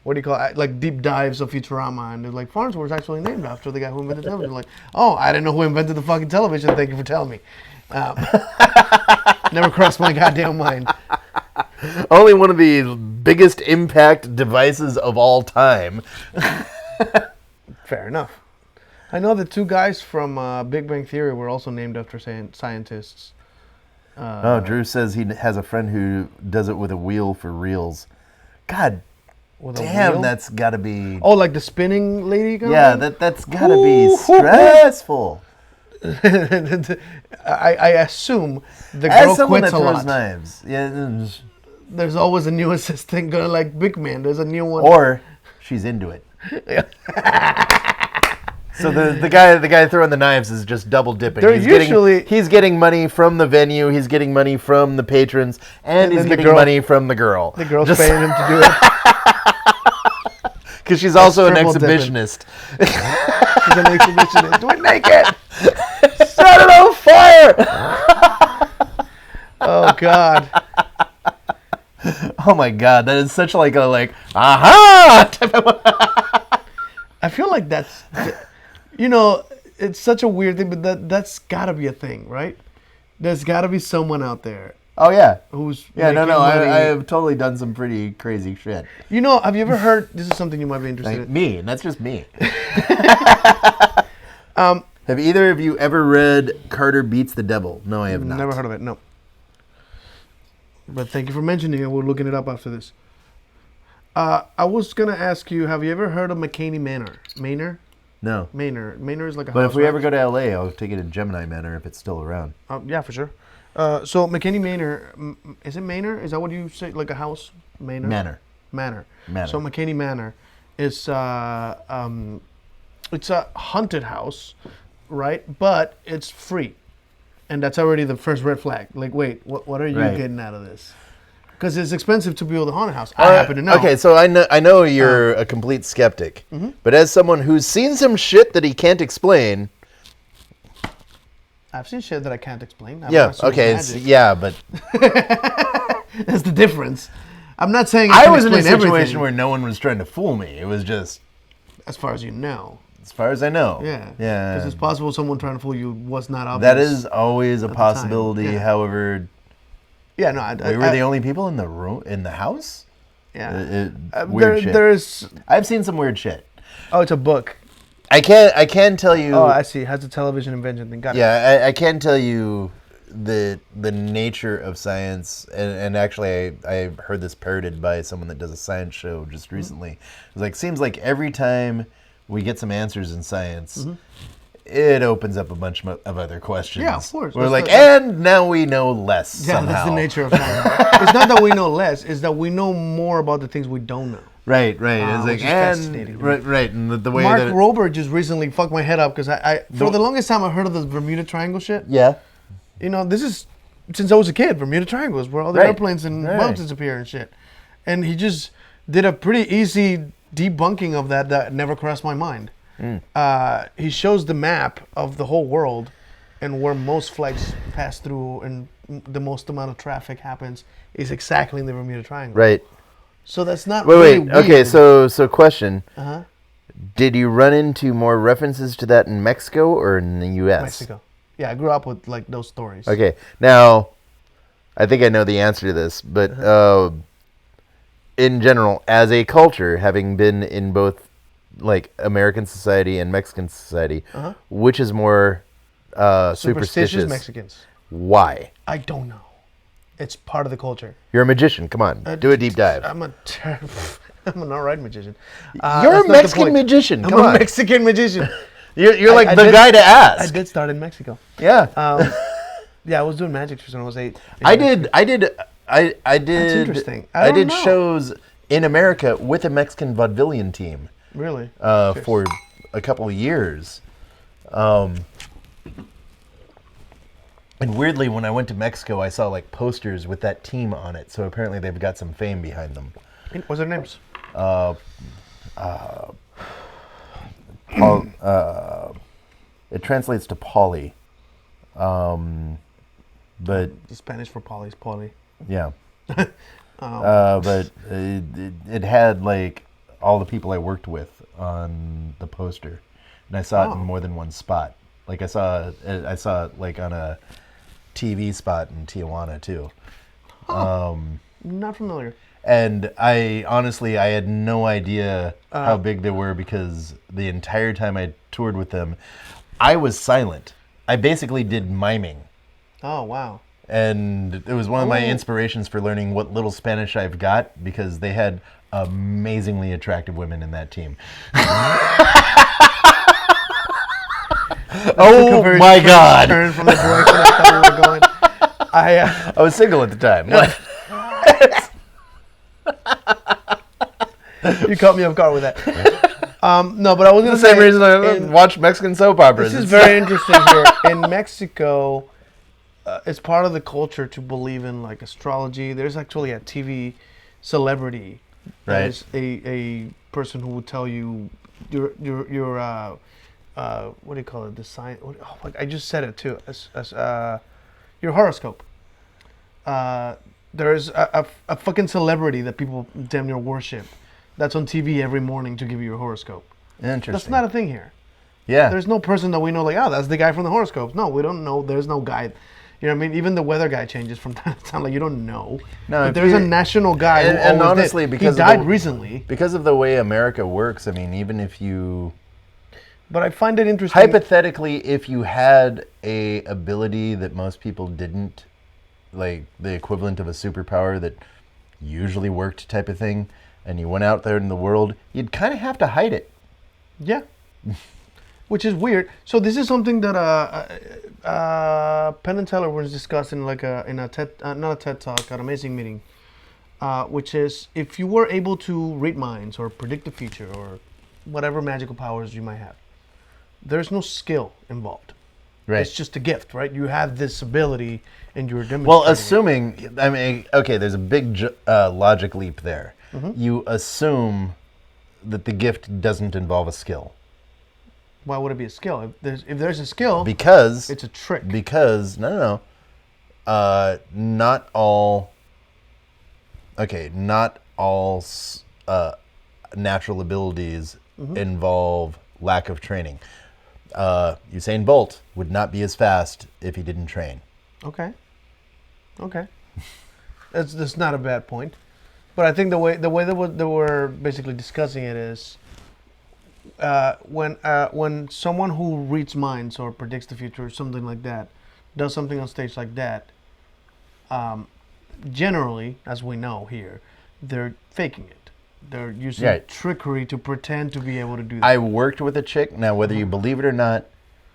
what do you call it? Like deep dives of Futurama, and they're like Farnsworth's actually named after the guy who invented television. Like, oh, I didn't know who invented the fucking television. Thank you for telling me. Never crossed my goddamn mind.
Only one of the biggest impact devices of all time.
Fair enough. I know the 2 guys from Big Bang Theory were also named after scientists.
Drew says he has a friend who does it with a wheel for reels. God
With a
damn,
wheel?
that's got to be...
Oh, like the spinning lady guy?
Yeah, that's got to be
Ooh.
stressful.
I assume the
As
girl
someone
quits
that
a
throws
lot.
knives. Yeah,
There's always a new assistant going like Big Man. There's a new one.
or she's into it. So the guy throwing the knives is just double dipping.
They're
He's getting money from the venue, he's getting money from the patrons, and he's
then the
getting
girl-
money from the girl.
The girl's
Just-
paying him to do it.
Because she's also an
triple dipping.
exhibitionist.
She's an exhibitionist. Do it naked.
Set it on fire!
Oh God.
Oh my God, that is such like a aha type of.
I feel like that's, you know, it's such a weird thing, but that's gotta be a thing, right? There's gotta be someone out there
Oh yeah.
who's
Yeah, no,
making
no.
money.
I have totally done some pretty crazy shit.
You know, have you ever heard? This is something you might be interested
Like
in.
me, and that's just me. Have either of you ever read Carter Beats the Devil? No, I have not.
Never heard of it. No. But thank you for mentioning it. We're looking it up after this. I was gonna ask you, have you ever heard of McKinney Manor?
No.
Manor is like a
But
house.
if we
right?
ever go to LA, I'll take it to Gemini Manor if it's still around.
Yeah, for sure. So McKinney Manor, is it Manor? Is that what you say? Like a house? Manor.
Manor.
So McKinney Manor is it's a haunted house, right? But it's free, and that's already the first red flag. Like, wait, what are you
Right.
getting out of this? Because it's expensive to build a haunted house. I happen to know.
Okay, so I know you're a complete skeptic, but as someone who's seen some shit that he can't explain.
I've seen shit that I can't explain. I've
Yeah.
not seen
Okay.
magic.
Yeah, but
That's the difference. I'm not saying
I
can
was in a
explain
situation
everything,
where no one was trying to fool me. It was just,
as far as you know.
as far as I know.
Yeah.
Yeah.
Because it's possible someone trying to fool you was not obvious.
That is always a
time,
possibility.
yeah.
However,
Yeah, no,
we were the only people in the room, in the house.
Yeah.
Weird shit.
There's.
I've seen some weird shit.
Oh, it's a book.
I can tell you.
Oh, I see. It has a television invention thing. Got it.
Yeah, I can tell you the nature of science, and actually I heard this parroted by someone that does a science show just recently. It's like, seems like every time we get some answers in science, it opens up a bunch of other questions.
Yeah, of course.
We're
That's
like,
the-
and now we know less
Yeah,
somehow.
that's the nature of science. It's not that we know less; it's that we know more about the things we don't know.
Right. It's
which
like,
is fascinating to me.
right, and the way
Mark
that
Rober just recently fucked my head up because I for the longest time I heard of the Bermuda Triangle shit.
yeah.
You know, this is since I was a kid. Bermuda Triangle is where all the
Right.
airplanes and
Right.
mountains appear and shit. And he just did a pretty easy debunking of that never crossed my mind. He shows the map of the whole world and where most flights pass through and the most amount of traffic happens is exactly in the Bermuda Triangle.
Right.
So that's not
Wait.
really weird.
Okay. So question.
Uh-huh.
Did you run into more references to that in Mexico or in the U.S.?
Mexico. Yeah, I grew up with like those stories.
Okay. Now, I think I know the answer to this, but in general, as a culture, having been in both like American society and Mexican society, which is more superstitious?
Mexicans.
Why?
I don't know. It's part of the culture.
You're a magician. Come on, do a deep dive.
I'm I'm an alright magician.
You're
That's
a
not the
Mexican
point.
magician.
I'm
Come
a
on.
Mexican magician.
You're like
I
the
did-
guy to ask.
I did start in Mexico.
Yeah.
Yeah, I was doing magic tricks when I was 8.
I did. That's
interesting. I
I
don't
did
know.
shows in America with a Mexican vaudevillian team
Really?
for a couple of years. And weirdly, when I went to Mexico, I saw like posters with that team on it. So apparently, they've got some fame behind them.
What's their names?
It translates to Polly, but
The Spanish for Polly is Polly.
yeah. But it had like all the people I worked with on the poster, and I saw it in more than one spot. Like I saw it like on a TV spot in Tijuana too.
Not familiar.
And I honestly had no idea how big they were because the entire time I toured with them, I was silent. I basically did miming.
Oh, wow.
And it was one of my inspirations for learning what little Spanish I've got because they had amazingly attractive women in that team. Oh my God!
Turn from the direction I thought we were going.
I was single at the time.
You caught me off guard with that. No, but I was going
The
to say...
same reason I
in-
watch Mexican soap operas.
This is very interesting here. In Mexico, it's part of the culture to believe in like astrology. There's actually a TV celebrity that
Right.
is a person who will tell you your what do you call it? The sign. I just said it too. As your horoscope. there's a fucking celebrity that people damn near worship. That's on TV every morning to give you your horoscope.
Interesting.
That's not a thing here.
Yeah.
There's no person that we know like, oh, that's the guy from the horoscopes. No, we don't know. There's no guy. You know what I mean? Even the weather guy changes from time to time. Like, you don't know.
No,
but
if
there's a
you-
national guy who
and
always
honestly,
did.
because
he
of
died
the-
recently.
Because of the way America works, I mean, even if you...
But I find it interesting.
Hypothetically, if you had a ability that most people didn't, like the equivalent of a superpower that usually worked type of thing, and you went out there in the world, you'd kind of have to hide it.
Yeah. Which is weird. So this is something that Penn and Teller was discussing like in a TED, not a TED Talk, an amazing meeting, which is if you were able to read minds or predict the future or whatever magical powers you might have, there's no skill involved.
Right.
It's just a gift, right? You have this ability and you're demonstrating.
Well, assuming, I mean, okay, there's a big logic leap there.
Mm-hmm.
You assume that the gift doesn't involve a skill.
Why would it be a skill? If there's a skill,
Because
it's a trick.
no, not all natural abilities
Mm-hmm.
involve lack of training. Usain Bolt would not be as fast if he didn't train.
Okay. That's not a bad point. But I think the way that we're basically discussing it is when someone who reads minds or predicts the future or something like that does something on stage like that, generally, as we know here, they're faking it. They're using
Right.
trickery to pretend to be able to do that.
I worked with a chick. Now, whether you believe it or not,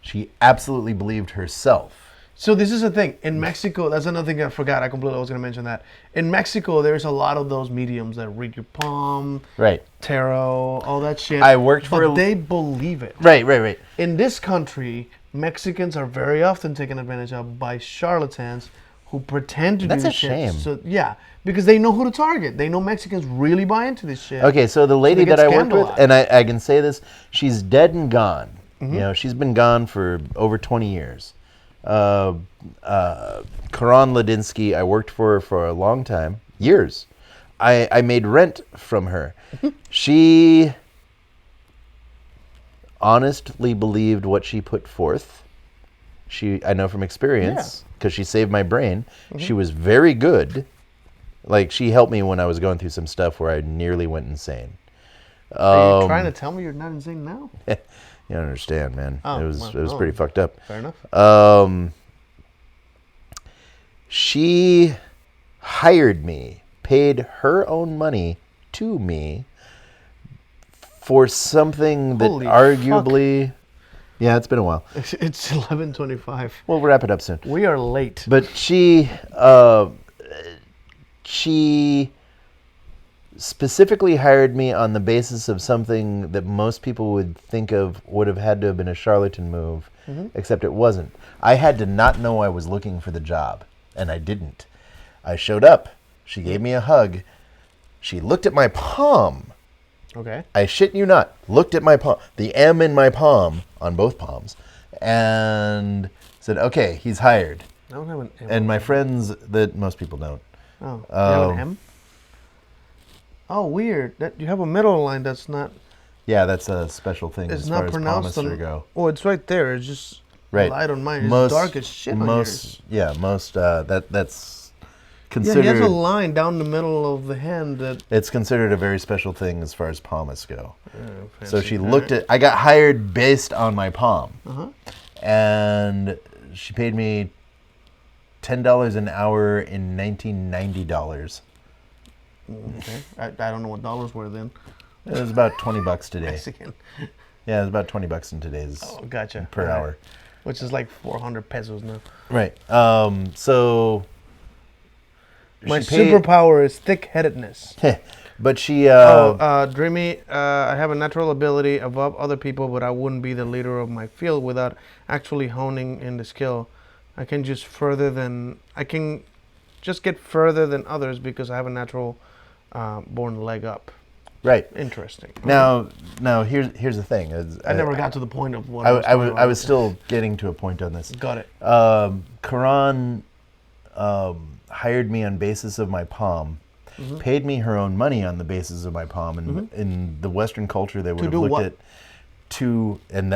she absolutely believed herself.
So this is the thing. In Mexico, that's another thing I forgot. I completely was going to mention that. In Mexico, there's a lot of those mediums that read your palm,
Right.
tarot, all that shit.
I worked for
but
a-
they believe it.
Right.
In this country, Mexicans are very often taken advantage of by charlatans who pretend to
That's
do
a
this shit.
shame.
So, yeah, because they know who to target. They know Mexicans really buy into this shit.
Okay, so the lady
they get
that I worked with,
scandalized.
and I can say this, she's dead and gone. You know, she's been gone for over 20 years. Karan Ladinsky, I worked for her for a long time, years. I made rent from her. She honestly believed what she put forth. I know from experience, because she saved my brain. She was very good. Like, she helped me when I was going through some stuff where I nearly went insane.
Are you trying to tell me you're not insane now?
You don't understand, man.
Oh,
it was
well,
pretty fucked up.
Fair enough.
She hired me, paid her own money to me for something that
Holy
arguably... Yeah, it's been a while.
It's 11:25.
We'll wrap it up soon.
We are late.
But she specifically hired me on the basis of something that most people would think of would have had to have been a charlatan move, except it wasn't. I had to not know I was looking for the job, and I didn't. I showed up. She gave me a hug. She looked at my palm.
Okay.
I shit you not, looked at my palm, the M in my palm, on both palms, and said, okay, he's hired.
I don't have an M.
And my friends that most people don't.
Oh, you have an M? Oh, weird. That you have a middle line that's not.
Yeah, that's a special thing
It's
as
not
far as
pronounced
palmister
on.
go.
Oh, it's right there. It's just
Right.
light on mine. It's dark as shit on yours.
That's
Yeah,
considered.
he has a line down the middle of the hand that.
It's considered a very special thing as far as palmists go. So
fancy.
she looked at. I got hired based on my palm,
Uh-huh.
and she paid me $10 an hour in $1990.
Okay. I don't know what dollars were then.
It was about $20 today.
Mexican.
Yeah, it was about $20 in today's
Oh, gotcha.
per
All right.
hour.
Which is like 400 pesos now.
Right. So
My
she paid-
superpower is thick-headedness.
But she.
Dreamy, I have a natural ability above other people, but I wouldn't be the leader of my field without actually honing in the skill. I can just get further than others because I have a natural born leg up.
Right.
Interesting.
Now here's the thing.
I never got to the point of what
I was still getting to a point on this.
Got it.
Karan hired me on basis of my palm, paid me her own money on the basis of my palm, and in the Western culture they would have
do
looked
what?
at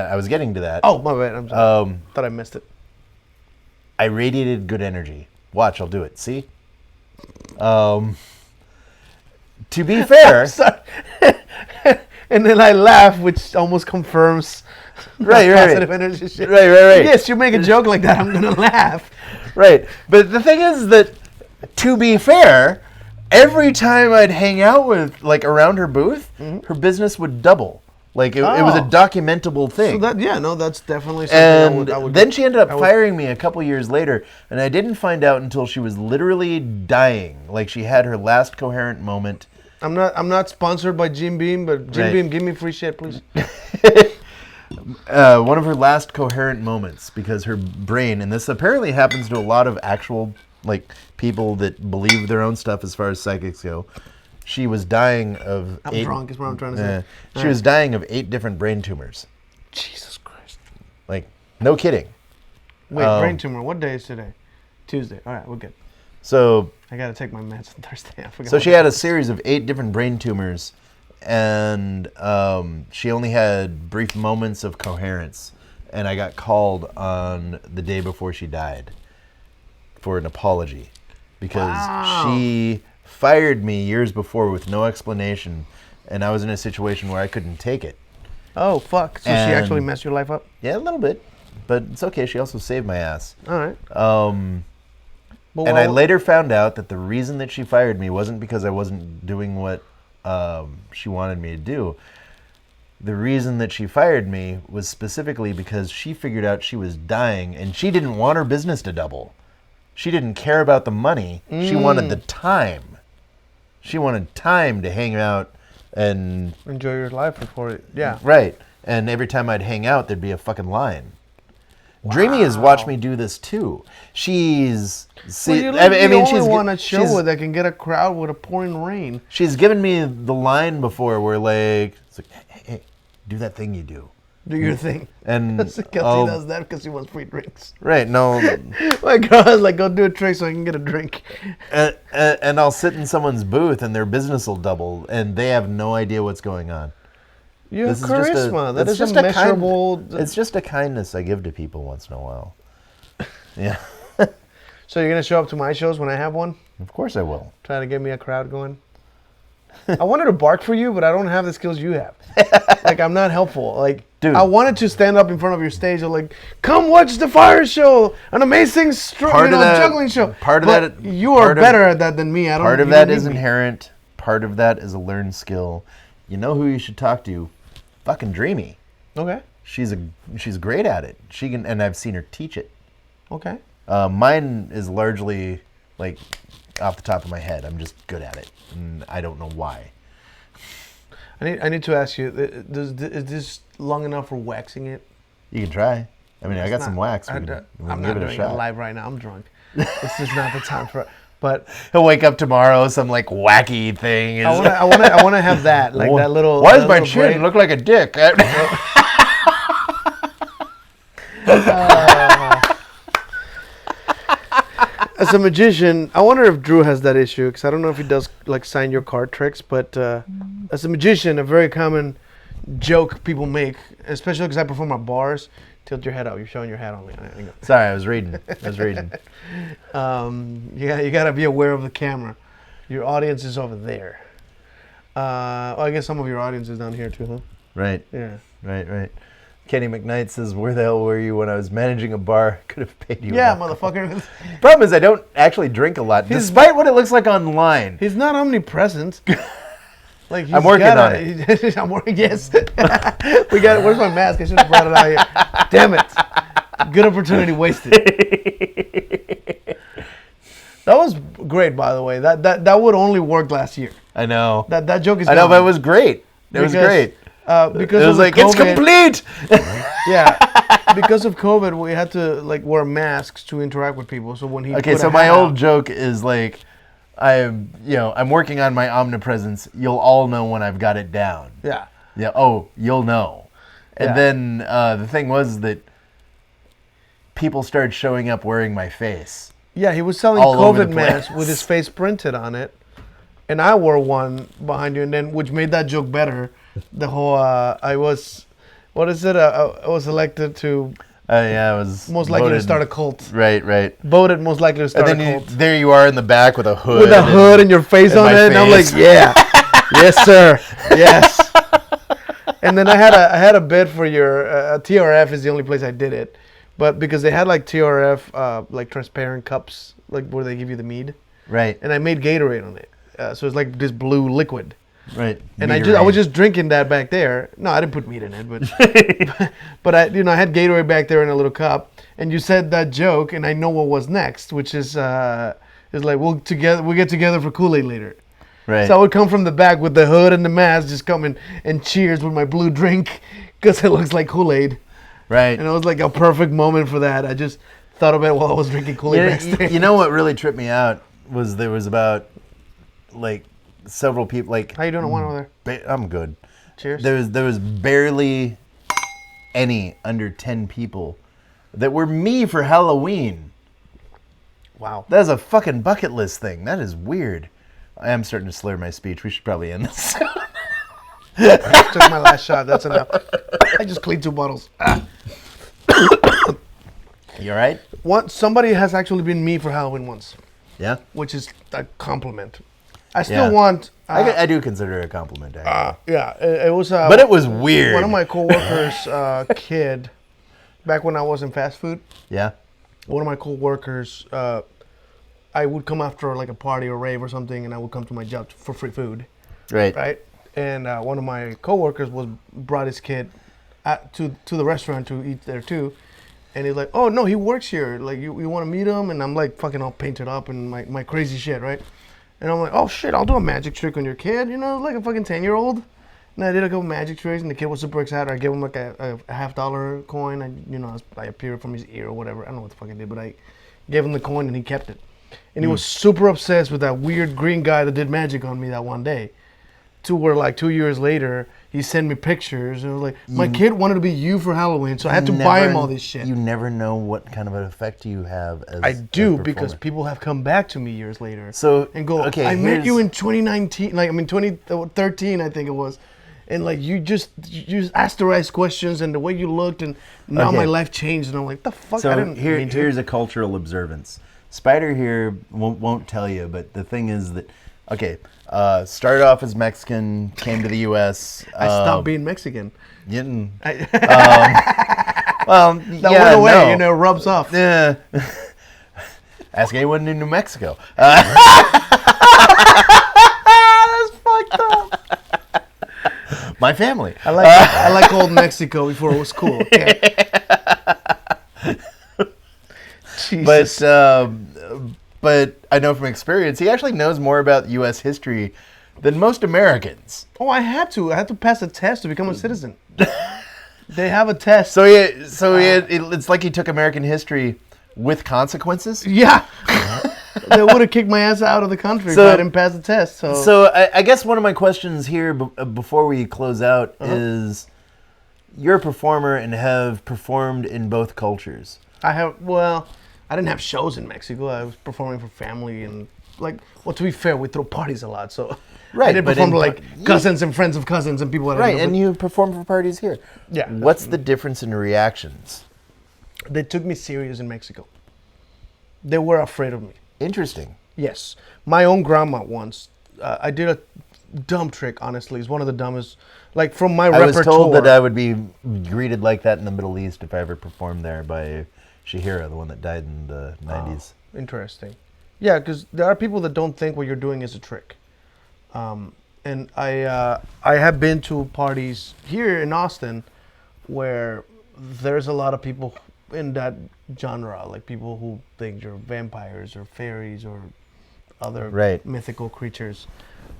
I was getting to that.
Oh, my bad. I'm sorry. Thought I missed it.
I radiated good energy. Watch, I'll do it. See? To be fair,
Sorry. And then I laugh, which almost confirms
Right.
positive energy shit.
Right.
Yes, you make a joke like that, I'm gonna laugh.
Right. But the thing is that, to be fair, every time I'd hang out with, like, around her booth, her business would double. Like, it was a documentable thing.
So that's definitely something
And
I would
then she ended up
I would-
firing me a couple years later, and I didn't find out until she was literally dying. Like, she had her last coherent moment.
I'm not sponsored by Jim Beam, but Jim
Right.
Beam, give me free shit, please.
One of her last coherent moments, because her brain, and this apparently happens to a lot of actual, like, people that believe their own stuff as far as psychics go. She was dying of
I'm drunk is what I'm trying to say.
She was dying of 8 different brain tumors.
Jesus Christ.
Like, no kidding.
Wait, brain tumor. What day is today? Tuesday. All right, we're good.
So
I gotta take my meds on Thursday. I forgot.
So she had a series of 8 different brain tumors, and she only had brief moments of coherence. And I got called on the day before she died for an apology because she fired me years before with no explanation, and I was in a situation where I couldn't take it.
Oh fuck! So she
And-
actually messed your life up.
Yeah, a little bit, but it's okay. She also saved my ass.
All right. But
And I later found out that the reason that she fired me wasn't because I wasn't doing what she wanted me to do. The reason that she fired me was specifically because she figured out she was dying and she didn't want her business to double. She didn't care about the money. She wanted the time. She wanted time to hang out and...
enjoy your life before it. Yeah.
Right. And every time I'd hang out, there'd be a fucking line. Dreamy has watched me do this too. She's...
Well, you're like the only one at show that can get a crowd with a pouring rain.
She's given me the line before where, like, it's like, hey, do that thing you do.
Do your thing.
And
Kelsey
I'll-
does that because she wants free drinks.
Right, no.
My girl's like, go do a trick so I can get a drink.
And I'll sit in someone's booth and their business will double and they have no idea what's going on.
You have
This is just
charisma. That
it's
is
just
a
a kind-
measurable.
It's just a kindness I give to people once in a while. Yeah,
So you're gonna show up to my shows when I have one?
of course I will.
Try to get me a crowd going. I wanted to bark for you, but I don't have the skills you have. Like, I'm not helpful. Like,
Dude.
I wanted to stand up in front of your stage and like, come watch the fire show, an amazing juggling show.
part of
But
that-
you are
part of-
better at that than me. I don't.
Part of
you
that
don't
is
need me.
inherent. Part of that is a learned skill. You know who you should talk to? Fucking Dreamy.
Okay.
She's great at it. She can, and I've seen her teach it.
Okay.
Mine is largely like off the top of my head. I'm just good at it, and I don't know why.
I need to ask you. Is this long enough for waxing it?
You can try. I mean, I got some wax. We
I'm
can
not
give it a
doing it
shot.
live right now. I'm drunk. This is not the time for. But
He'll wake up tomorrow, some like wacky thing. Is,
I want to have that, like that little.
Why
that
does my
little
chin
braid.
look like a dick?
As a magician, I wonder if Drew has that issue because I don't know if he does like sign your card tricks. But as a magician, a very common joke people make, especially because I perform at bars. Tilt your head up. You're showing your head only.
Sorry, I was reading.
You gotta be aware of the camera. Your audience is over there. Well, I guess some of your audience is down here too, huh?
Right,
Yeah.
right. Kenny McKnight says, "Where the hell were you when I was managing a bar? Could have paid you."
Yeah,
well."
motherfucker.
Problem is, I don't actually drink a lot, despite what it looks like online.
He's not omnipresent. Like
I'm working on it.
I'm working. Yes. We got it. Where's my mask? I should have brought it out here. Damn it. Good opportunity wasted. That was great, by the way. That would only work last year.
I know.
That joke is.
I know,
gone.
but it was great. It was great.
Because
It
of
was
the
like, it's
COVID,
complete.
Yeah. Because of COVID, we had to like wear masks to interact with people. So when he
Okay,
put
so
a
my
hat
old
out-
joke is like, I'm working on my omnipresence. You'll all know when I've got it down.
Yeah.
Yeah. Oh, you'll know. And
Yeah.
then the thing was that people started showing up wearing my face.
Yeah, he was selling
all over
COVID
the
masks
place.
with his face printed on it, and I wore one behind you, and then which made that joke better. The whole I was, what is it? I was elected to
Yeah, it was
most likely to
voted-
start a cult.
Right.
Voted most likely to
And
start
then
a cult.
there you are in the back with a hood.
With a hood and your face
and
on
my
it, and I'm like,
face.
yeah, yes, sir, yes. And then I had a bid for your TRF is the only place I did it, but because they had like TRF like transparent cups like where they give you the mead,
Right.
and I made Gatorade on it, so it's like this blue liquid.
Right.
And I was just drinking that back there. No, I didn't put meat in it, but I had Gatorade back there in a little cup. And you said that joke, and I know what was next, which is like we'll get together for Kool-Aid later.
Right.
So I would come from the back with the hood and the mask, just come and cheers with my blue drink because it looks like Kool-Aid.
Right.
And it was like a perfect moment for that. I just thought about it while I was drinking Kool-Aid backstage.
You know what really tripped me out was there was about like several people like.
How you doing? I want over there.
I'm good.
Cheers.
There was barely any under 10 people that were me for Halloween.
Wow.
That's a fucking bucket list thing. That is weird. I am starting to slur my speech. We should probably end this.
I took my last shot. That's enough. I just cleaned 2 bottles.
You all right?
Somebody has actually been me for Halloween once,
Yeah.
which is a compliment. I still
Yeah.
want.
I do consider it a compliment. Actually.
Yeah, it was.
But it was weird.
One of my coworkers' kid, back when I was in fast food.
Yeah.
One of my coworkers, I would come after like a party or rave or something, and I would come to my job for free food,
Right.
right? And one of my coworkers brought his kid to the restaurant to eat there too, and he's like, "Oh no, he works here. Like you want to meet him?" And I'm like fucking all painted up and my crazy shit, right? And I'm like, "Oh shit, I'll do a magic trick on your kid, like a fucking 10-year-old." And I did a couple magic tricks, and the kid was super excited. I gave him like a $50 coin. I appeared from his ear or whatever. I don't know what the fuck I did, but I gave him the coin, and he kept it. And he was super obsessed with that weird green guy that did magic on me that one day. To where like 2 years later, he sent me pictures, and it was like, my kid wanted to be you for Halloween, so I had to buy him all this shit.
You never know what kind of an effect you have as
I do,
a
because
performer.
people have come back to me years later.
So,
and go,
okay,
I met you
here's-
in 2019, 2013, I think it was. And like you just asked the right questions, and the way you looked, and now
Okay.
my life changed, and I'm like, the fuck, I
So
didn't mean to.
here's a cultural observance. Spider here won't tell you, but the thing is that, okay, started off as Mexican, came to the U.S.
I stopped being Mexican.
Getting,
That
yeah,
went away,
no.
rubs off.
Yeah. Ask anyone in New Mexico.
That's fucked up.
My family.
I like old Mexico before it was cool. Okay? Jesus.
But I know from experience, he actually knows more about U.S. history than most Americans.
Oh, I had to pass a test to become a citizen. They have a test.
It's like he took American history with consequences.
Yeah. They would have kicked my ass out of the country if I didn't pass the test.
So I guess one of my questions here before we close out is, you're a performer and have performed in both cultures.
I didn't have shows in Mexico. I was performing for family and to be fair, we throw parties a lot. So
Right,
I did
but
perform
in-
to cousins and friends of cousins and people. That I
Right,
know,
and
but
you perform for parties here.
Yeah.
What's the difference in reactions?
they took me serious in Mexico. They were afraid of me.
Interesting.
Yes. My own grandma once, I did a dumb trick, honestly. It's one of the dumbest, from my
I
repertoire.
was told that I would be greeted like that in the Middle East if I ever performed there by Shahira, the one that died in the 90s.
Interesting. Yeah, because there are people that don't think what you're doing is a trick. And I have been to parties here in Austin where there's a lot of people in that genre, like people who think you're vampires or fairies or other
Right.
mythical creatures.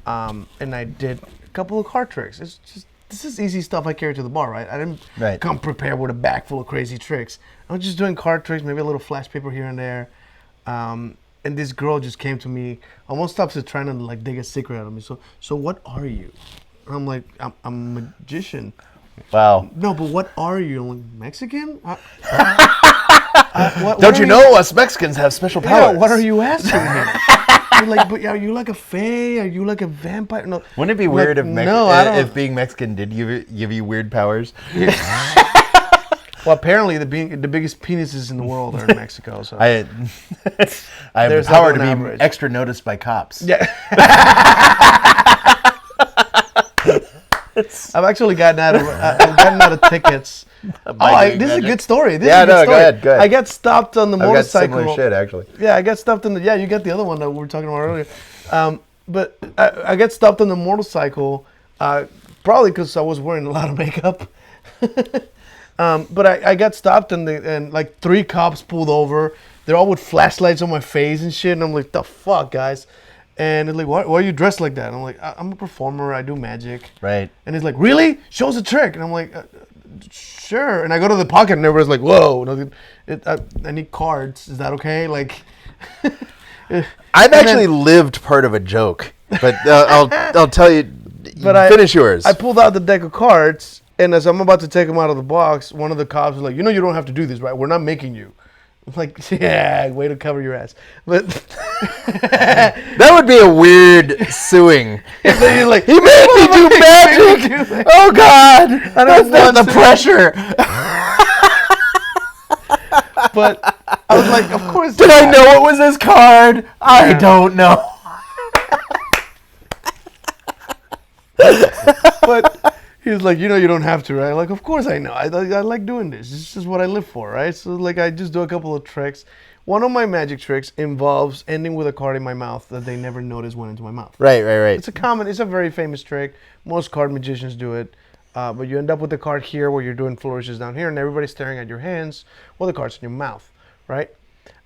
And I did a couple of card tricks. It's just, this is easy stuff I carry to the bar, right? I didn't
Right.
come prepared with a bag full of crazy tricks. I was just doing card tricks, maybe a little flash paper here and there. And this girl just came to me, almost stops to trying to dig a secret out of me. So what are you? And I'm like, I'm a magician.
Wow.
No, but what are you? I'm like, Mexican?
Don't you know us Mexicans have special powers?
Yeah, what are you asking me? You're like, but are you like a fae? Are you like a vampire? No.
Wouldn't it be
I'm
weird
like,
if,
no, I don't.
if being Mexican did give you weird powers?
Well, apparently the biggest penises in the world are in Mexico. So
I have
There's
the power
like
to
an
be
average.
extra noticed by cops.
yeah. I've actually gotten out of tickets. This is a good story. This is a good story.
Go ahead.
I got stopped on the
I've got
motorcycle.
similar shit, actually.
Yeah, I got stopped in the. Yeah, you got the other one that we were talking about earlier. But I got stopped on the motorcycle, probably because I was wearing a lot of makeup. But I got stopped and like 3 cops pulled over. They're all with flashlights on my face and shit. And I'm like, the fuck, guys? And they're like, why are you dressed like that? And I'm like, I'm a performer. I do magic.
Right.
And he's like, really? Show us a trick. And I'm like, sure. And I go to the pocket and everybody's like, whoa. No, I need cards. Is that okay? Like,
I've actually lived part of a joke, but I'll tell you.
But
finish yours.
I pulled out the deck of cards, and as I'm about to take them out of the box, one of the cops was like, you don't have to do this, right? We're not making you. I'm like, yeah, way to cover your ass. But
that would be a weird suing.
then you're like,
He made me do magic. Oh God, that's not the pressure.
But I was like, of course.
Did I know it was his card? I don't know.
But he was like, you don't have to, right? Like, of course I know. I like doing this. This is what I live for, right? So, like, I just do a couple of tricks. One of my magic tricks involves ending with a card in my mouth that they never noticed went into my mouth.
Right.
It's a very famous trick. Most card magicians do it. But you end up with the card here where you're doing flourishes down here and everybody's staring at your hands while the card's in your mouth, right?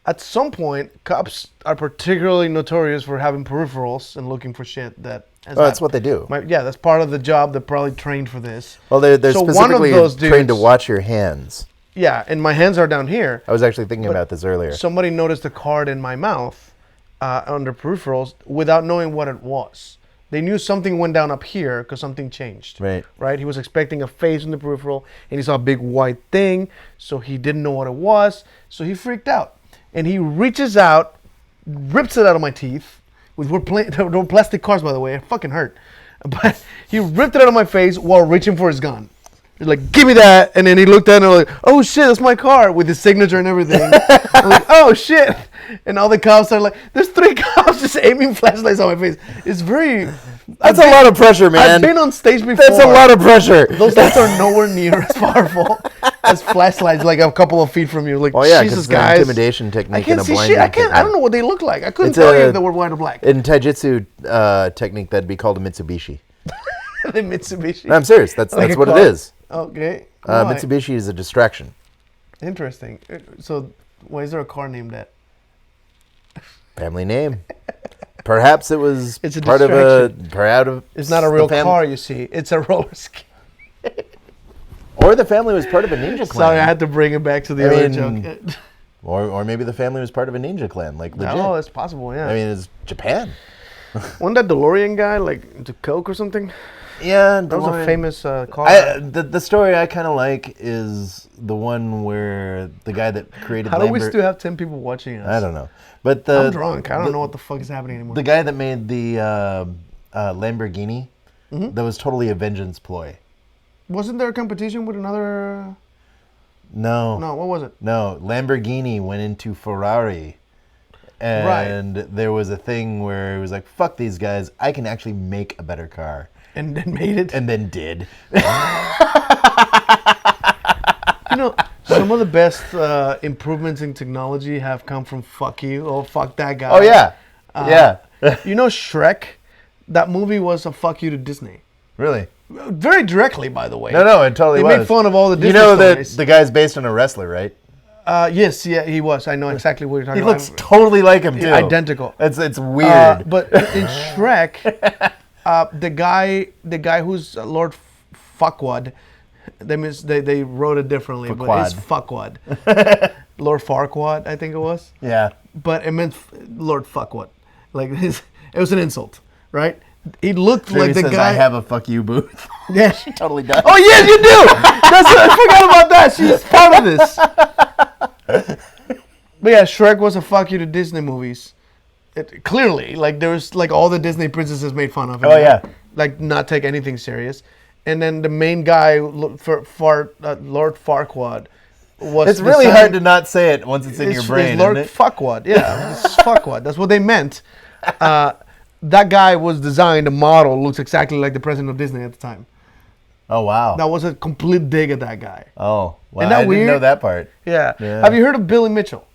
At some point, cops are particularly notorious for having peripherals and looking for shit that...
that's what they do.
That's part of the job. They're probably trained for this.
Well, they're
So one of
specifically
those
trained to
dudes-
watch your hands.
Yeah, and my hands are down here.
I was actually thinking about this earlier.
Somebody noticed a card in my mouth under peripherals without knowing what it was. They knew something went down up here because something changed.
Right.
He was expecting a face in the peripheral, and he saw a big white thing, so he didn't know what it was, so he freaked out. And he reaches out, rips it out of my teeth. We're plastic cards, by the way. It fucking hurt. But he ripped it out of my face while reaching for his gun. He's like, give me that. And then he looked at it and was like, oh shit, that's my card with his signature and everything. I'm like, oh shit. And all the cops are like, there's 3 cops just aiming flashlights on my face. It's very...
That's a lot of pressure, man.
I've been on stage before.
That's a lot of pressure.
Those lights are nowhere near as powerful as flashlights, like a couple of feet from you. Like,
Oh yeah,
Jesus,
because
guys.
intimidation
I
technique
can't
and a
see
blinding
shit. I
technique.
don't know what they look like. I couldn't
It's
tell you
a-
if they were white or black.
In taijutsu technique, that'd be called a Mitsubishi.
The Mitsubishi.
No, I'm serious. That's
Like a
what
car.
it is.
Okay. Why?
Mitsubishi is a distraction.
Interesting. So, why is there a car named that?
Family name. Perhaps it was
It's a
part of
It's not a real car, you see. It's a roller skate.
Or the family was part of a ninja clan.
Sorry, I had to bring it back to the
I
other
mean,
joke.
Or maybe the family was part of a ninja clan, like legit.
Oh, it's possible, yeah.
I mean, it's Japan.
Wasn't that DeLorean guy, like, into Coke or something?
Yeah,
That was a famous car.
the story I kind of like is the one where the guy that created
How do we still have 10 people watching us?
I don't know. But
I'm drunk. I don't know what the fuck is happening anymore.
The guy that made the Lamborghini,
Mm-hmm.
that was totally a vengeance ploy.
Wasn't there a competition with another...
No,
No, what was it?
no. Lamborghini went into Ferrari, and there was a thing where it was like, "Fuck these guys! I can actually make a better car,"
And then made it.
and then did.
Some of the best improvements in technology have come from fuck you or fuck that guy.
Oh yeah, yeah.
Shrek, that movie was a fuck you to Disney.
Really?
Very directly, by the way.
No, it totally
They
was.
made fun of all the Disney
You know
stories.
that the guy's based on a wrestler, right?
Yes, yeah, he was. I know exactly what you're talking
He
about.
looks totally like him too.
Identical.
It's weird.
But in Shrek, the guy who's Lord Fuckwad, they wrote it differently, but it's Fuckwad. Lord Farquaad, I think it was.
Yeah.
But it meant Lord Fuckwad. Like it was an insult, right? He looked
Jamie
like the
says,
guy.
I have a fuck you booth.
Yeah.
She totally does.
Oh yes, you do. I forgot about that. She's part of this. But yeah, Shrek was a fuck you to Disney movies. Clearly, like there was like all the Disney princesses made fun of him.
Oh, yeah.
Like not take anything serious. And then the main guy, Lord Farquaad, was.
It's really hard to not say it once it's in your brain,
It's Lord
isn't it?
Fuckwad. Yeah, it's Fuckwad. That's what they meant. That guy was designed. The model looks exactly like the president of Disney at the time.
Oh, wow.
That was a complete dig at that guy.
Oh, wow.
Isn't that
I didn't
weird?
know that part.
Yeah.
Yeah.
Have you heard of Billy Mitchell?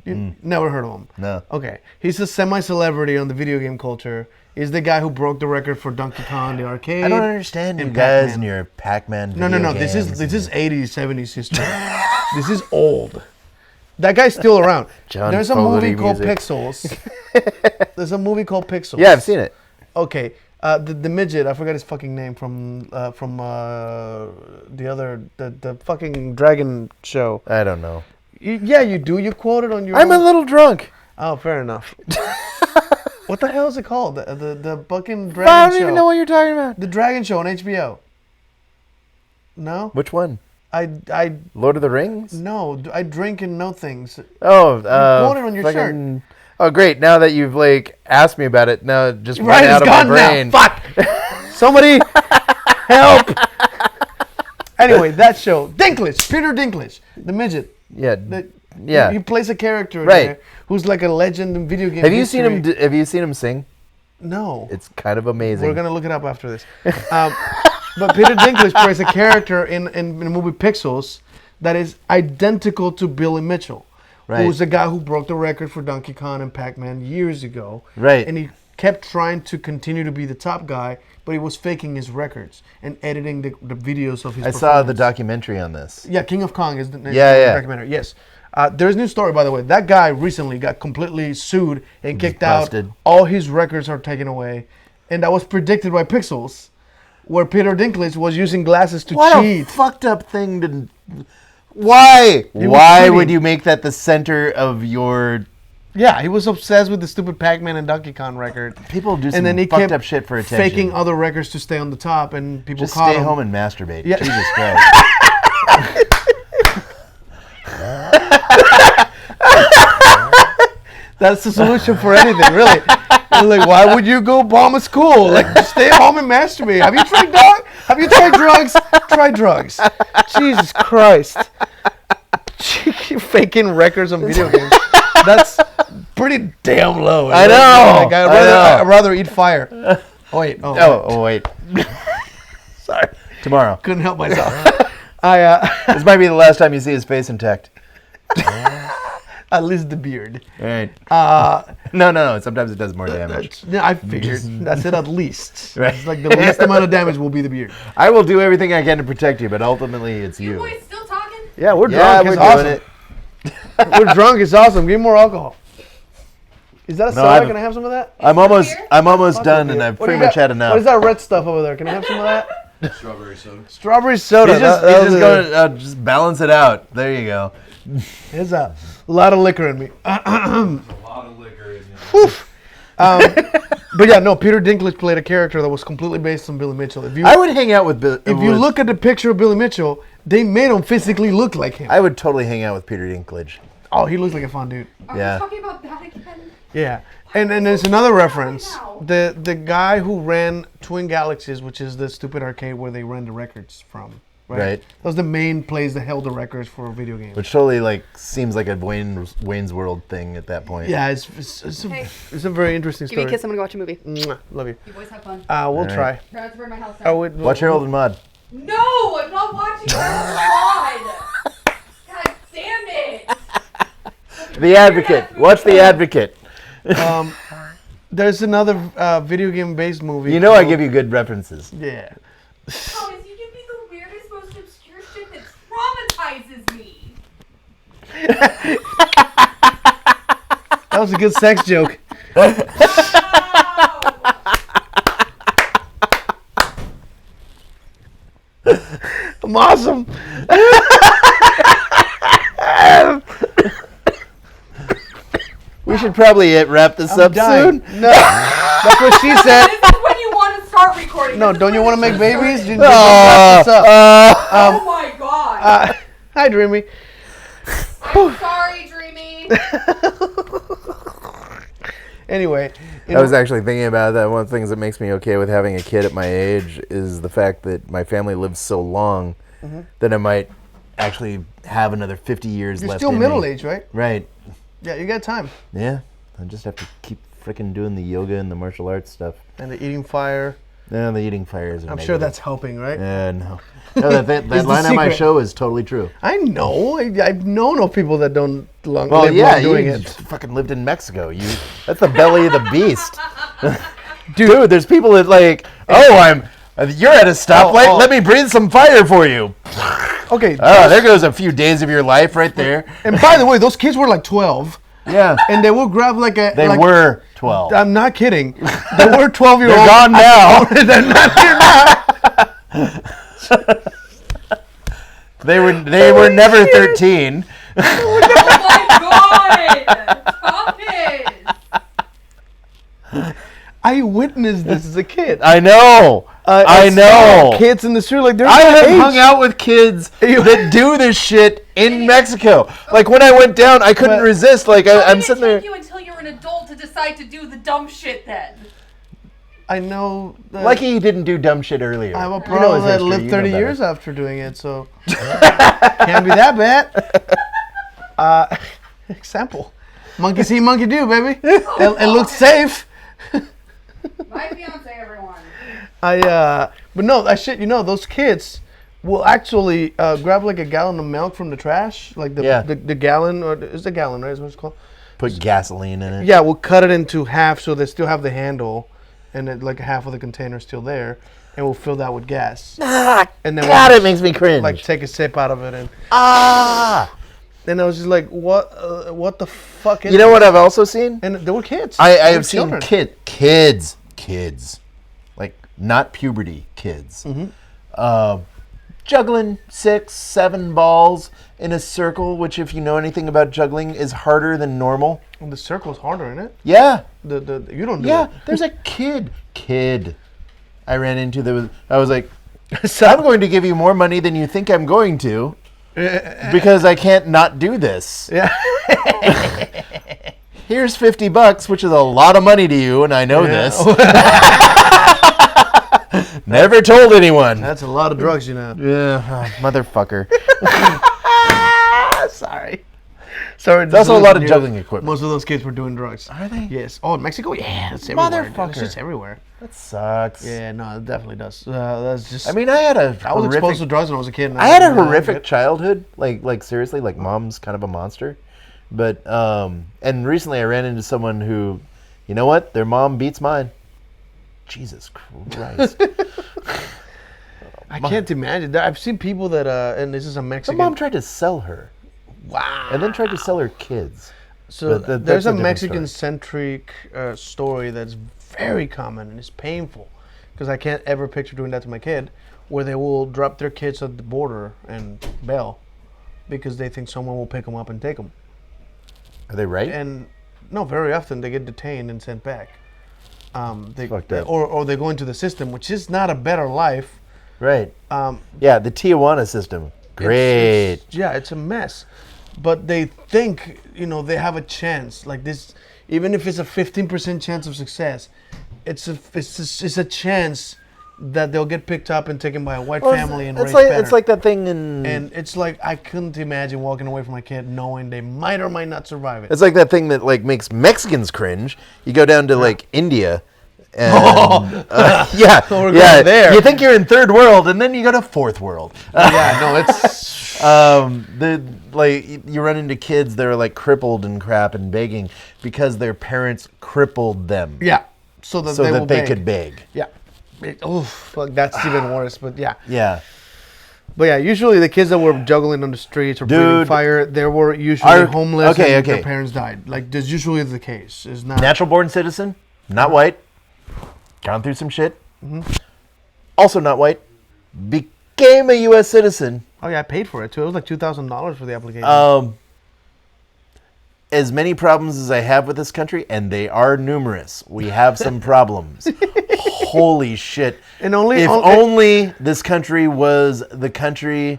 You never heard of him?
No.
Okay. He's a semi-celebrity on the video game culture. He's the guy who broke the record for Donkey Kong, the arcade.
I don't understand you
and
guys
Pac-Man.
and your Pac-Man
No.
video
This is
games.
80s, 70s history. This is old. That guy's still around.
John
There's a
Fogerty
movie called
music.
Pixels. There's a movie called Pixels.
Yeah, I've seen it.
Okay. The midget, I forgot his fucking name from the fucking dragon show.
I don't know.
Yeah, you do. You quoted on your.
I'm a
own-
little drunk.
Oh, fair enough. What the hell is it called? The fucking
I
dragon
don't
show.
even know what you're talking about.
The dragon show on HBO. No,
Which one?
I
Lord of the Rings?
no. I drink and know things.
Oh,
quoted on your
fucking- Oh, great. Now that you've like asked me about it, now it just
Right,
went out
it's
of my
gone
brain.
now. Fuck. Somebody help. Anyway, that show, Dinklage, Peter Dinklage, the midget.
Yeah.
The,
Yeah.
He plays a character in
Right.
there who's like a legend in video game.
Have you seen him?
history.
Have you seen him sing?
No.
It's kind of amazing.
We're gonna look it up after this. But Peter Dinklage plays a character in the movie Pixels that is identical to Billy Mitchell,
Right.
who's the guy who broke the record for Donkey Kong and Pac-Man years ago.
Right.
And he kept trying to continue to be the top guy, but he was faking his records and editing the videos of his.
I saw the
performance.
documentary on this.
Yeah, King of Kong is the name
Yeah,
of the
yeah.
documentary. Yes. There's a new story, by the way. That guy recently got completely sued and kicked
busted.
out. All his records are taken away. And that was predicted by Pixels, where Peter Dinklage was using glasses to
What
cheat.
a fucked up thing to. Why?
was
Why
cheating.
would you make that the center of your?
Yeah, he was obsessed with the stupid Pac-Man and Donkey Kong record.
People do some
And then he
fucked
kept
up shit for attention.
faking other records to stay on the top, and people
Just
caught
stay
him.
home and masturbate.
Yeah.
Jesus Christ.
That's the solution for anything, really. Like, why would you go bomb a school? Like, just stay home and masturbate. Have you tried drugs? Try drugs. Jesus Christ. Faking records on video games. That's pretty damn low.
I know.
Like,
I know.
I'd rather eat fire. Oh, wait.
Oh wait.
Sorry.
Tomorrow.
Couldn't help myself. I
This might be the last time you see his face intact.
at least the beard.
All right. No. Sometimes it does more damage.
Yeah, I figured. That's it at least.
Right.
It's like the least amount of damage will be the beard.
I will do everything I can to protect you, but ultimately it's
You
you.
boys still talking?
Yeah, we're
Yeah,
drunk.
we're
It's
doing
awesome.
it.
We're drunk. It's awesome. Give me more alcohol. Is that a
No,
soda?
I'm-
Can I have some of that?
I'm almost
Beer?
done, and I've
What do
pretty
you
much
got?
had enough.
What is that red stuff over there? Can I have some of that?
Strawberry soda.
Strawberry soda.
He's just,
That
he's
was
just going to just balance it out. There you go.
There's a lot of liquor in me.
A lot of liquor in you.
But yeah, no. Peter Dinklage played a character that was completely based on Billy Mitchell. If you
I would hang out with Bill.
if you look at the picture of Billy Mitchell, they made him physically look like him.
I would totally hang out with Peter Dinklage.
Oh, he looks like a fun dude.
Are
Yeah.
we talking about that again?
Yeah. And there's another reference.
now?
The guy who ran Twin Galaxies, which is the stupid arcade where they ran the records from.
Right.
That was the main place that held the records for video games.
Which totally like seems like a Wayne's World thing at that point.
Yeah, it's
Hey.
it's a very interesting
Give me
story.
a kiss. I'm gonna go watch a movie.
Mwah, love you.
You boys have fun.
We'll
All
try.
right.
Try not to burn my house
I
down.
would,
Watch Harold and Maude.
No, I'm not watching. God. God damn it.
The Advocate. Watch The Advocate.
There's another video game based movie.
You know I
called-
give you good references.
Yeah.
Thomas, you give me the weirdest, most obscure shit that traumatizes me.
That was a good sex joke.
Wow.
I'm awesome.
We should probably wrap this
I'm
up
dying.
soon.
No, that's what she said.
This is when you want to start recording.
No,
This is
don't you
when
want to
the
make
show
babies?
started.
What's up?
Oh my god.
Hi, Dreamy.
I'm sorry, Dreamy.
Anyway,
I was actually thinking about that. One of the things that makes me okay with having a kid at my age is the fact that my family lives so long that I might actually have another 50 years
you're
left.
still
in
middle
me.
age, right?
Right.
Yeah, you got time.
Yeah. I just have to keep freaking doing the yoga and the martial arts stuff.
And the eating fire.
No, the eating fires are
I'm
negative.
sure that's helping, right?
No. No, that
the
line on my
secret.
show is totally true.
I know. I've known of people that don't live
Well, yeah,
long doing
you
it.
fucking lived in Mexico. That's the belly of the beast. Dude, there's people that you're at a stoplight.
Oh.
Let me breathe some fire for you.
Okay.
Oh, there goes a few days of your life right there.
And by the way, those kids were like 12,
Yeah.
and they will grab like a.
They
like,
were 12.
I'm not kidding. They were 12-year-olds.
They're gone now.
They're not here now.
They were never 13.
Oh my god! Stop it!
I witnessed this as a kid.
I know. I know.
saw kids in the street like they're
I
my
have
age.
hung out with kids that do this shit in Mexico. Like when I went down, I couldn't resist. Like I'm sitting
It
there.
took you until you're an adult to decide to do the dumb shit then.
I know.
Lucky he didn't do dumb shit earlier.
I have a
You know
brother
his
that
history,
lived
you know
30
better.
years after doing it, so can't be that bad. Example: monkey see, monkey do, baby. It looks safe.
My fiance, everyone.
But no, I shit. You know, those kids will actually grab like a gallon of milk from the trash, like the gallon, or it's a gallon, right? Is what it's called.
Put gasoline in it.
Yeah, we'll cut it into half so they still have the handle, and it, like half of the container is still there, and we'll fill that with gas. And then
God,
we'll
it makes me cringe.
like take a sip out of it, and
and
I was just like, what the fuck? Is
you know
this?
what I've also seen?
And there were kids.
I
There were
have seen
children.
kids, like not puberty kids,
Mm-hmm.
juggling 6, 7 balls in a circle. Which, if you know anything about juggling, is harder than normal.
And the circle's harder, isn't it?
Yeah,
You don't do
yeah.
it.
There's a kid I ran into that was. I was like, I'm going to give you more money than you think I'm going to, because I can't not do this.
Yeah.
Here's $50, which is a lot of money to you, and I know this. Never told anyone.
That's a lot of drugs, you know.
Yeah, motherfucker.
Sorry. Sorry.
There's also a lot of juggling equipment.
Most of those kids were doing drugs.
Are they?
Yes. Oh, in Mexico? Yeah, it's everywhere.
Motherfucker.
It's just everywhere.
That sucks.
Yeah, no, it definitely does. That's just.
I mean, I had a
I was exposed to
horrific,
drugs when I was a kid. And
I had a
didn't
horrific
like it.
childhood. Like seriously, like mom's kind of a monster. But and recently I ran into someone who, you know what? Their mom beats mine. Jesus Christ.
I can't imagine. I've seen people that, and this is a
The
Mexican.
mom tried to sell her.
Wow.
And then tried to sell her kids.
So
But
there's
that's
a
a different
Mexican-centric story that's very common and it's painful because I can't ever picture doing that to my kid, where they will drop their kids at the border and bail because they think someone will pick them up and take them.
Are they right?
And no, very often they get detained and sent back.
Fucked up.
Or they go into the system, which is not a better life.
Right.
Um,
Yeah, the Tijuana system. Great.
It's a mess. But they think, they have a chance. Like this, even if it's a 15% chance of success, it's a chance that they'll get picked up and taken by a white family and raised better.
It's like that thing in.
And it's like I couldn't imagine walking away from my kid knowing they might or might not survive it.
It's like that thing that like makes Mexicans cringe. You go down to like India. And, yeah,
We're
yeah.
going there.
You think you're in third world, and then you go to fourth world.
Yeah, no, it's
You run into kids that are like crippled and crap and begging because their parents crippled them.
yeah, so that
they could beg.
Yeah, fuck, that's even worse. But yeah,
Yeah.
But yeah, usually the kids that were juggling on the streets or breathing
Dude,
fire, they were usually homeless and
okay.
their parents died. Like, that's usually the case. Is not
Natural born citizen, not white, gone through some shit. Also not white, became a U.S. citizen.
Oh yeah, I paid for it too. It was like $2,000 for the application.
As many problems as I have with this country, and they are numerous. We have some problems. Holy shit!
And only
this country was the country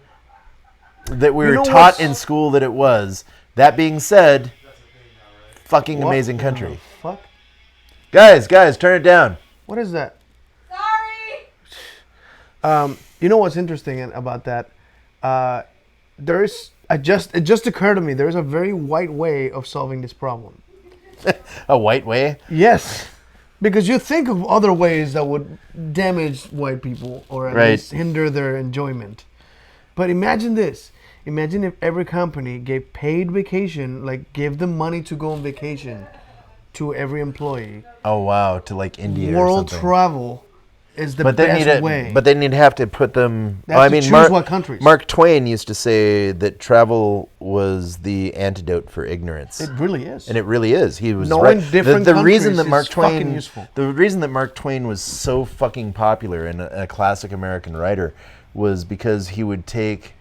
that we
You
were
know
taught
what's-
in school that it was, That being said, fucking
What
amazing
the
country.
Fuck.
Guys, turn it down.
What is that?
Sorry.
You know what's interesting about that? It just occurred to me. There's a very white way of solving this problem.
A white way?
Yes, because you think of other ways that would damage white people or at
Right.
least hinder their enjoyment. But imagine this. Imagine if every company gave paid vacation, like give them money to go on vacation to every employee.
Oh wow, to like India or
World
something.
travel is the
But they
best way.
But they need to have to put them.
They have to choose what countries.
Mark Twain used to say that travel was the antidote for ignorance.
It really is.
And it really is. He was
Knowing
right.
different
the reason
countries
that Mark
is fucking
Twain,
useful.
the reason that Mark Twain was so fucking popular and a classic American writer was because he would take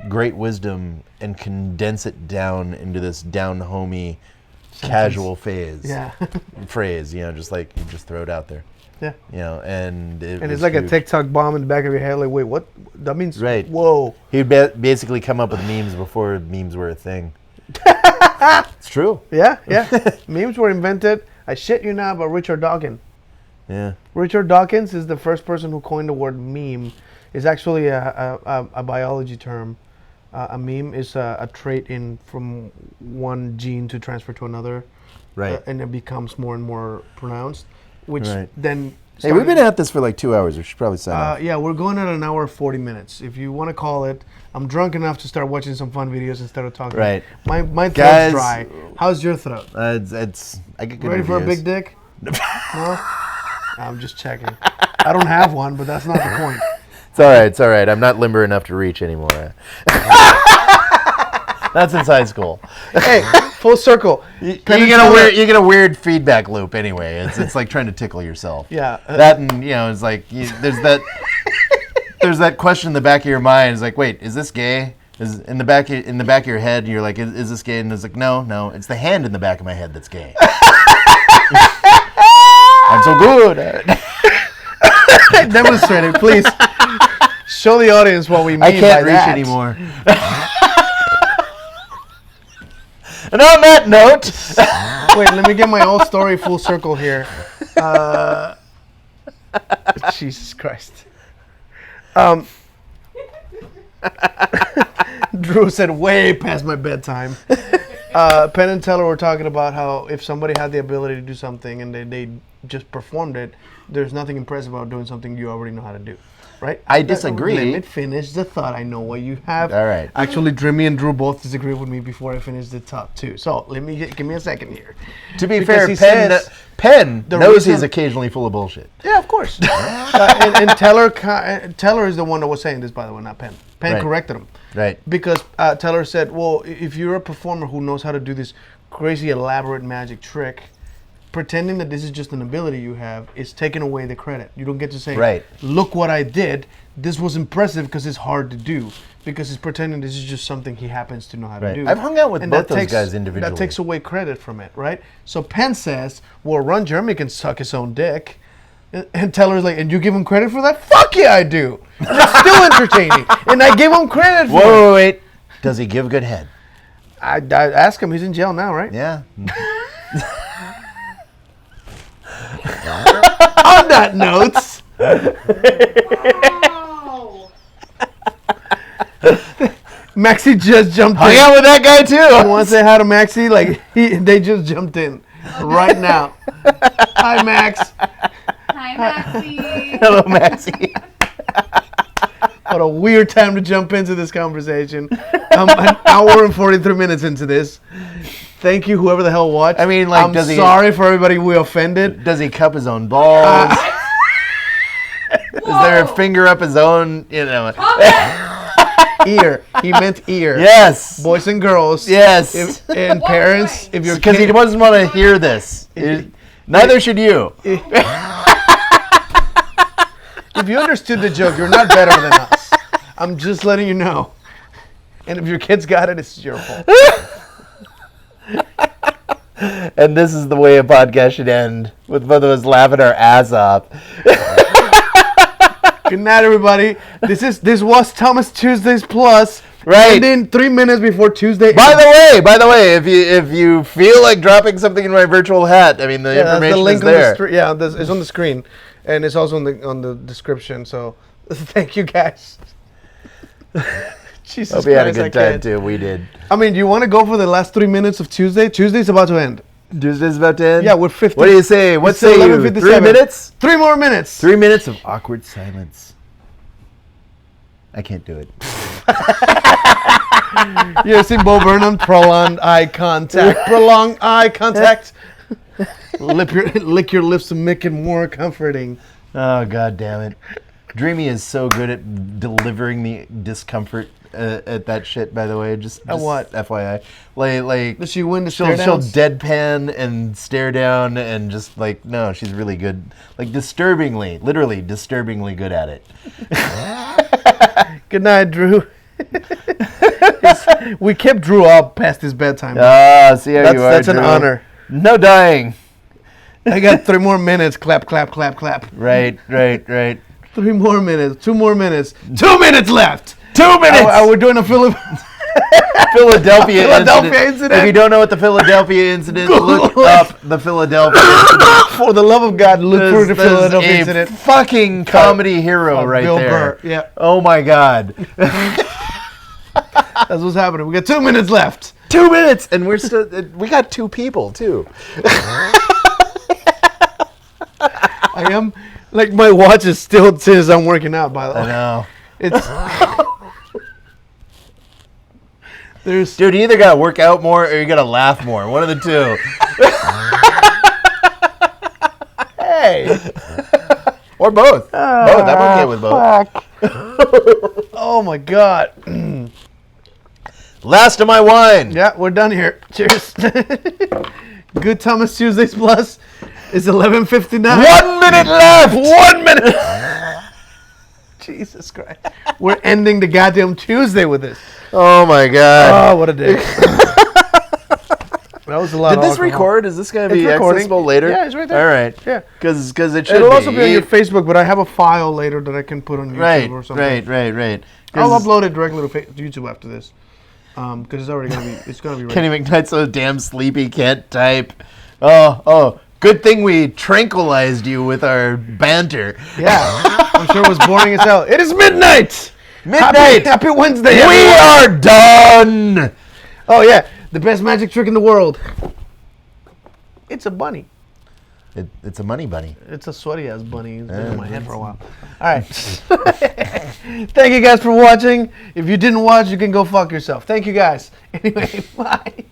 great wisdom and condense it down into this down-homey, casual phrase.
Yeah.
Phrase, just like you just throw it out there.
Yeah.
And
It's like a TikTok bomb in the back of your head. Like, wait, what? That means
Right.
Whoa.
He'd basically come up with memes before memes were a thing. It's true.
Yeah. Memes were invented. I shit you not, by Richard Dawkins.
Yeah.
Richard Dawkins is the first person who coined the word meme. It's actually a biology term. A meme is a trait from one gene to transfer to another.
Right.
And it becomes more and more pronounced, which
Right.
then...
Hey, we've been at this for like 2 hours. We should probably sign off.
Yeah, we're going at an hour 40 minutes. If you want to call it, I'm drunk enough to start watching some fun videos instead of talking.
Right.
My throat's
Guys,
dry. How's your throat?
It's I get good
Ready for a
reviews.
big dick? No? I'm just checking. I don't have one, but that's not the point.
It's all right. I'm not limber enough to reach anymore. That's since high school.
Hey, full circle.
You get a weird feedback loop anyway. It's like trying to tickle yourself.
Yeah.
That and it's like there's that question in the back of your mind. It's like, wait, is this gay? Is in the back of your head? You're like, is this gay? And it's like, no, it's the hand in the back of my head that's gay. I'm so good at it.
Demonstrate it, please. Show the audience what we mean
I
by
can't reach
that.
anymore. And on that note,
Wait, let me get my old story full circle here. Jesus Christ. Drew said way past my bedtime. Penn and Teller were talking about how if somebody had the ability to do something and they just performed it, there's nothing impressive about doing something you already know how to do. Right?
I disagree.
Let me finish the thought. I know what you have.
All right.
Actually, Drimmy and Drew both disagree with me before I finish the thought too. So give me a second here.
To be
Because
fair,
he
Penn
says the
knows
reason-
he's occasionally full of bullshit.
Yeah, of course. And Teller is the one that was saying this, by the way, not Penn. Penn
Right.
corrected him.
Right.
Because Teller said, well, if you're a performer who knows how to do this crazy elaborate magic trick, pretending that this is just an ability you have is taking away the credit. You don't get to say,
Right.
look what I did. This was impressive because it's hard to do. Because he's pretending this is just something he happens to know how to
Right.
do.
I've hung out with
And
both
that
those guys individually.
That takes away credit from it, right? So Penn says, well, Ron Jeremy can suck his own dick. And Teller's like, and you give him credit for that? Fuck yeah, I do. And it's still entertaining. And I give him credit for it.
Whoa, wait. Does he give good head?
I asked him. He's in jail now, right?
Yeah.
On that note,
Wow.
Maxie just jumped
Hung
in.
out with that guy too.
Once they had a Maxie, they just jumped in right now. Hi, Max.
Hi, Maxie.
Hello, Maxie.
What a weird time to jump into this conversation. An hour and 43 minutes into this. Thank you, whoever the hell watched.
I mean, like,
I'm
does he-
sorry for everybody we offended.
Does he cup his own balls? Is there a finger up his own?
Ear. He meant ear.
Yes.
Boys and girls.
Yes.
And parents, if you're
Because he doesn't want to hear this. Neither should you.
If you understood the joke, you're not better than us. I'm just letting you know. And if your kids got it, it's your fault.
And this is the way a podcast should end, with both of us laughing our ass off.
Good night, everybody. This was Thomas Tuesdays Plus.
Right.
And then 3 minutes before Tuesday.
By the way, if you feel like dropping something in my virtual hat, I mean the
that's
information
the link
is there.
it's on the screen, and it's also on the description. So thank you guys. Jesus
Hope you had a
Christ, I
good time
can't.
too. We did.
I mean, you want to go for the last 3 minutes of Tuesday? Tuesday's about to end.
Tuesday's about to end.
Yeah, we're 50.
What do you say? What
It's
say you?
11:57.
3 minutes?
3 more minutes.
3 minutes of awkward silence. I can't do it.
You ever seen Bo Burnham? Prolonged eye contact. Prolonged eye contact. Lick your lips to make it more comforting.
Oh, God damn it. Dreamy is so good at delivering the discomfort at that shit, by the way. Just
what?
FYI. Like
Does she win the
she'll deadpan and stare down and just like, no, she's really good. Like literally disturbingly good at it.
Good night, Drew. We kept Drew up past his bedtime.
Ah, see how you are,
That's an
Drew.
honor.
No dying.
I got 3 more minutes. Clap, clap, clap, clap.
Right.
3 more minutes. 2 more minutes. 2 minutes left.
2 minutes!
We're doing a
Philadelphia
incident.
If you don't know what the Philadelphia incident is, look up the Philadelphia incident.
For the love of God, look for the
There's
Philadelphia
a
incident.
fucking comedy hero right
Bill
there.
Burr, yeah.
Oh my God.
That's what's happening. We got 2 minutes left.
2 minutes, and we got 2 people too.
I am like my watch is still says I'm working out. By the way,
I know.
it's there's
Dude, you either gotta work out more or you gotta laugh more. One of the two.
hey.
Or both. Both. I'm okay with both.
Oh my God.
Last of my wine.
Yeah, we're done here. Cheers. Good Thomas Tuesdays Plus is 11:59.
1 minute left.
1 minute. Jesus Christ. We're ending the goddamn Tuesday with this.
Oh my God.
Oh, what a day. That was a lot
Did
of
this
alcohol.
record? Is this going to
It's
be
recording.
accessible later?
Yeah, it's right there.
All right.
Yeah.
Because it should
It'll
be.
also be on your Facebook, but I have a file later that I can put on YouTube or something.
Right.
I'll upload it directly to YouTube after this. Because it's already gonna be ready.
Kenny McKnight's so damn sleepy, can't type. Oh. Good thing we tranquilized you with our banter.
Yeah. I'm sure it was boring as hell. It is midnight!
Midnight!
Happy Wednesday,
We
everyone.
are done!
Oh yeah, the best magic trick in the world. It's a bunny.
It's a money bunny.
It's a sweaty ass bunny. It's been in my head for a while. All right. Thank you guys for watching. If you didn't watch, you can go fuck yourself. Thank you guys. Anyway, bye.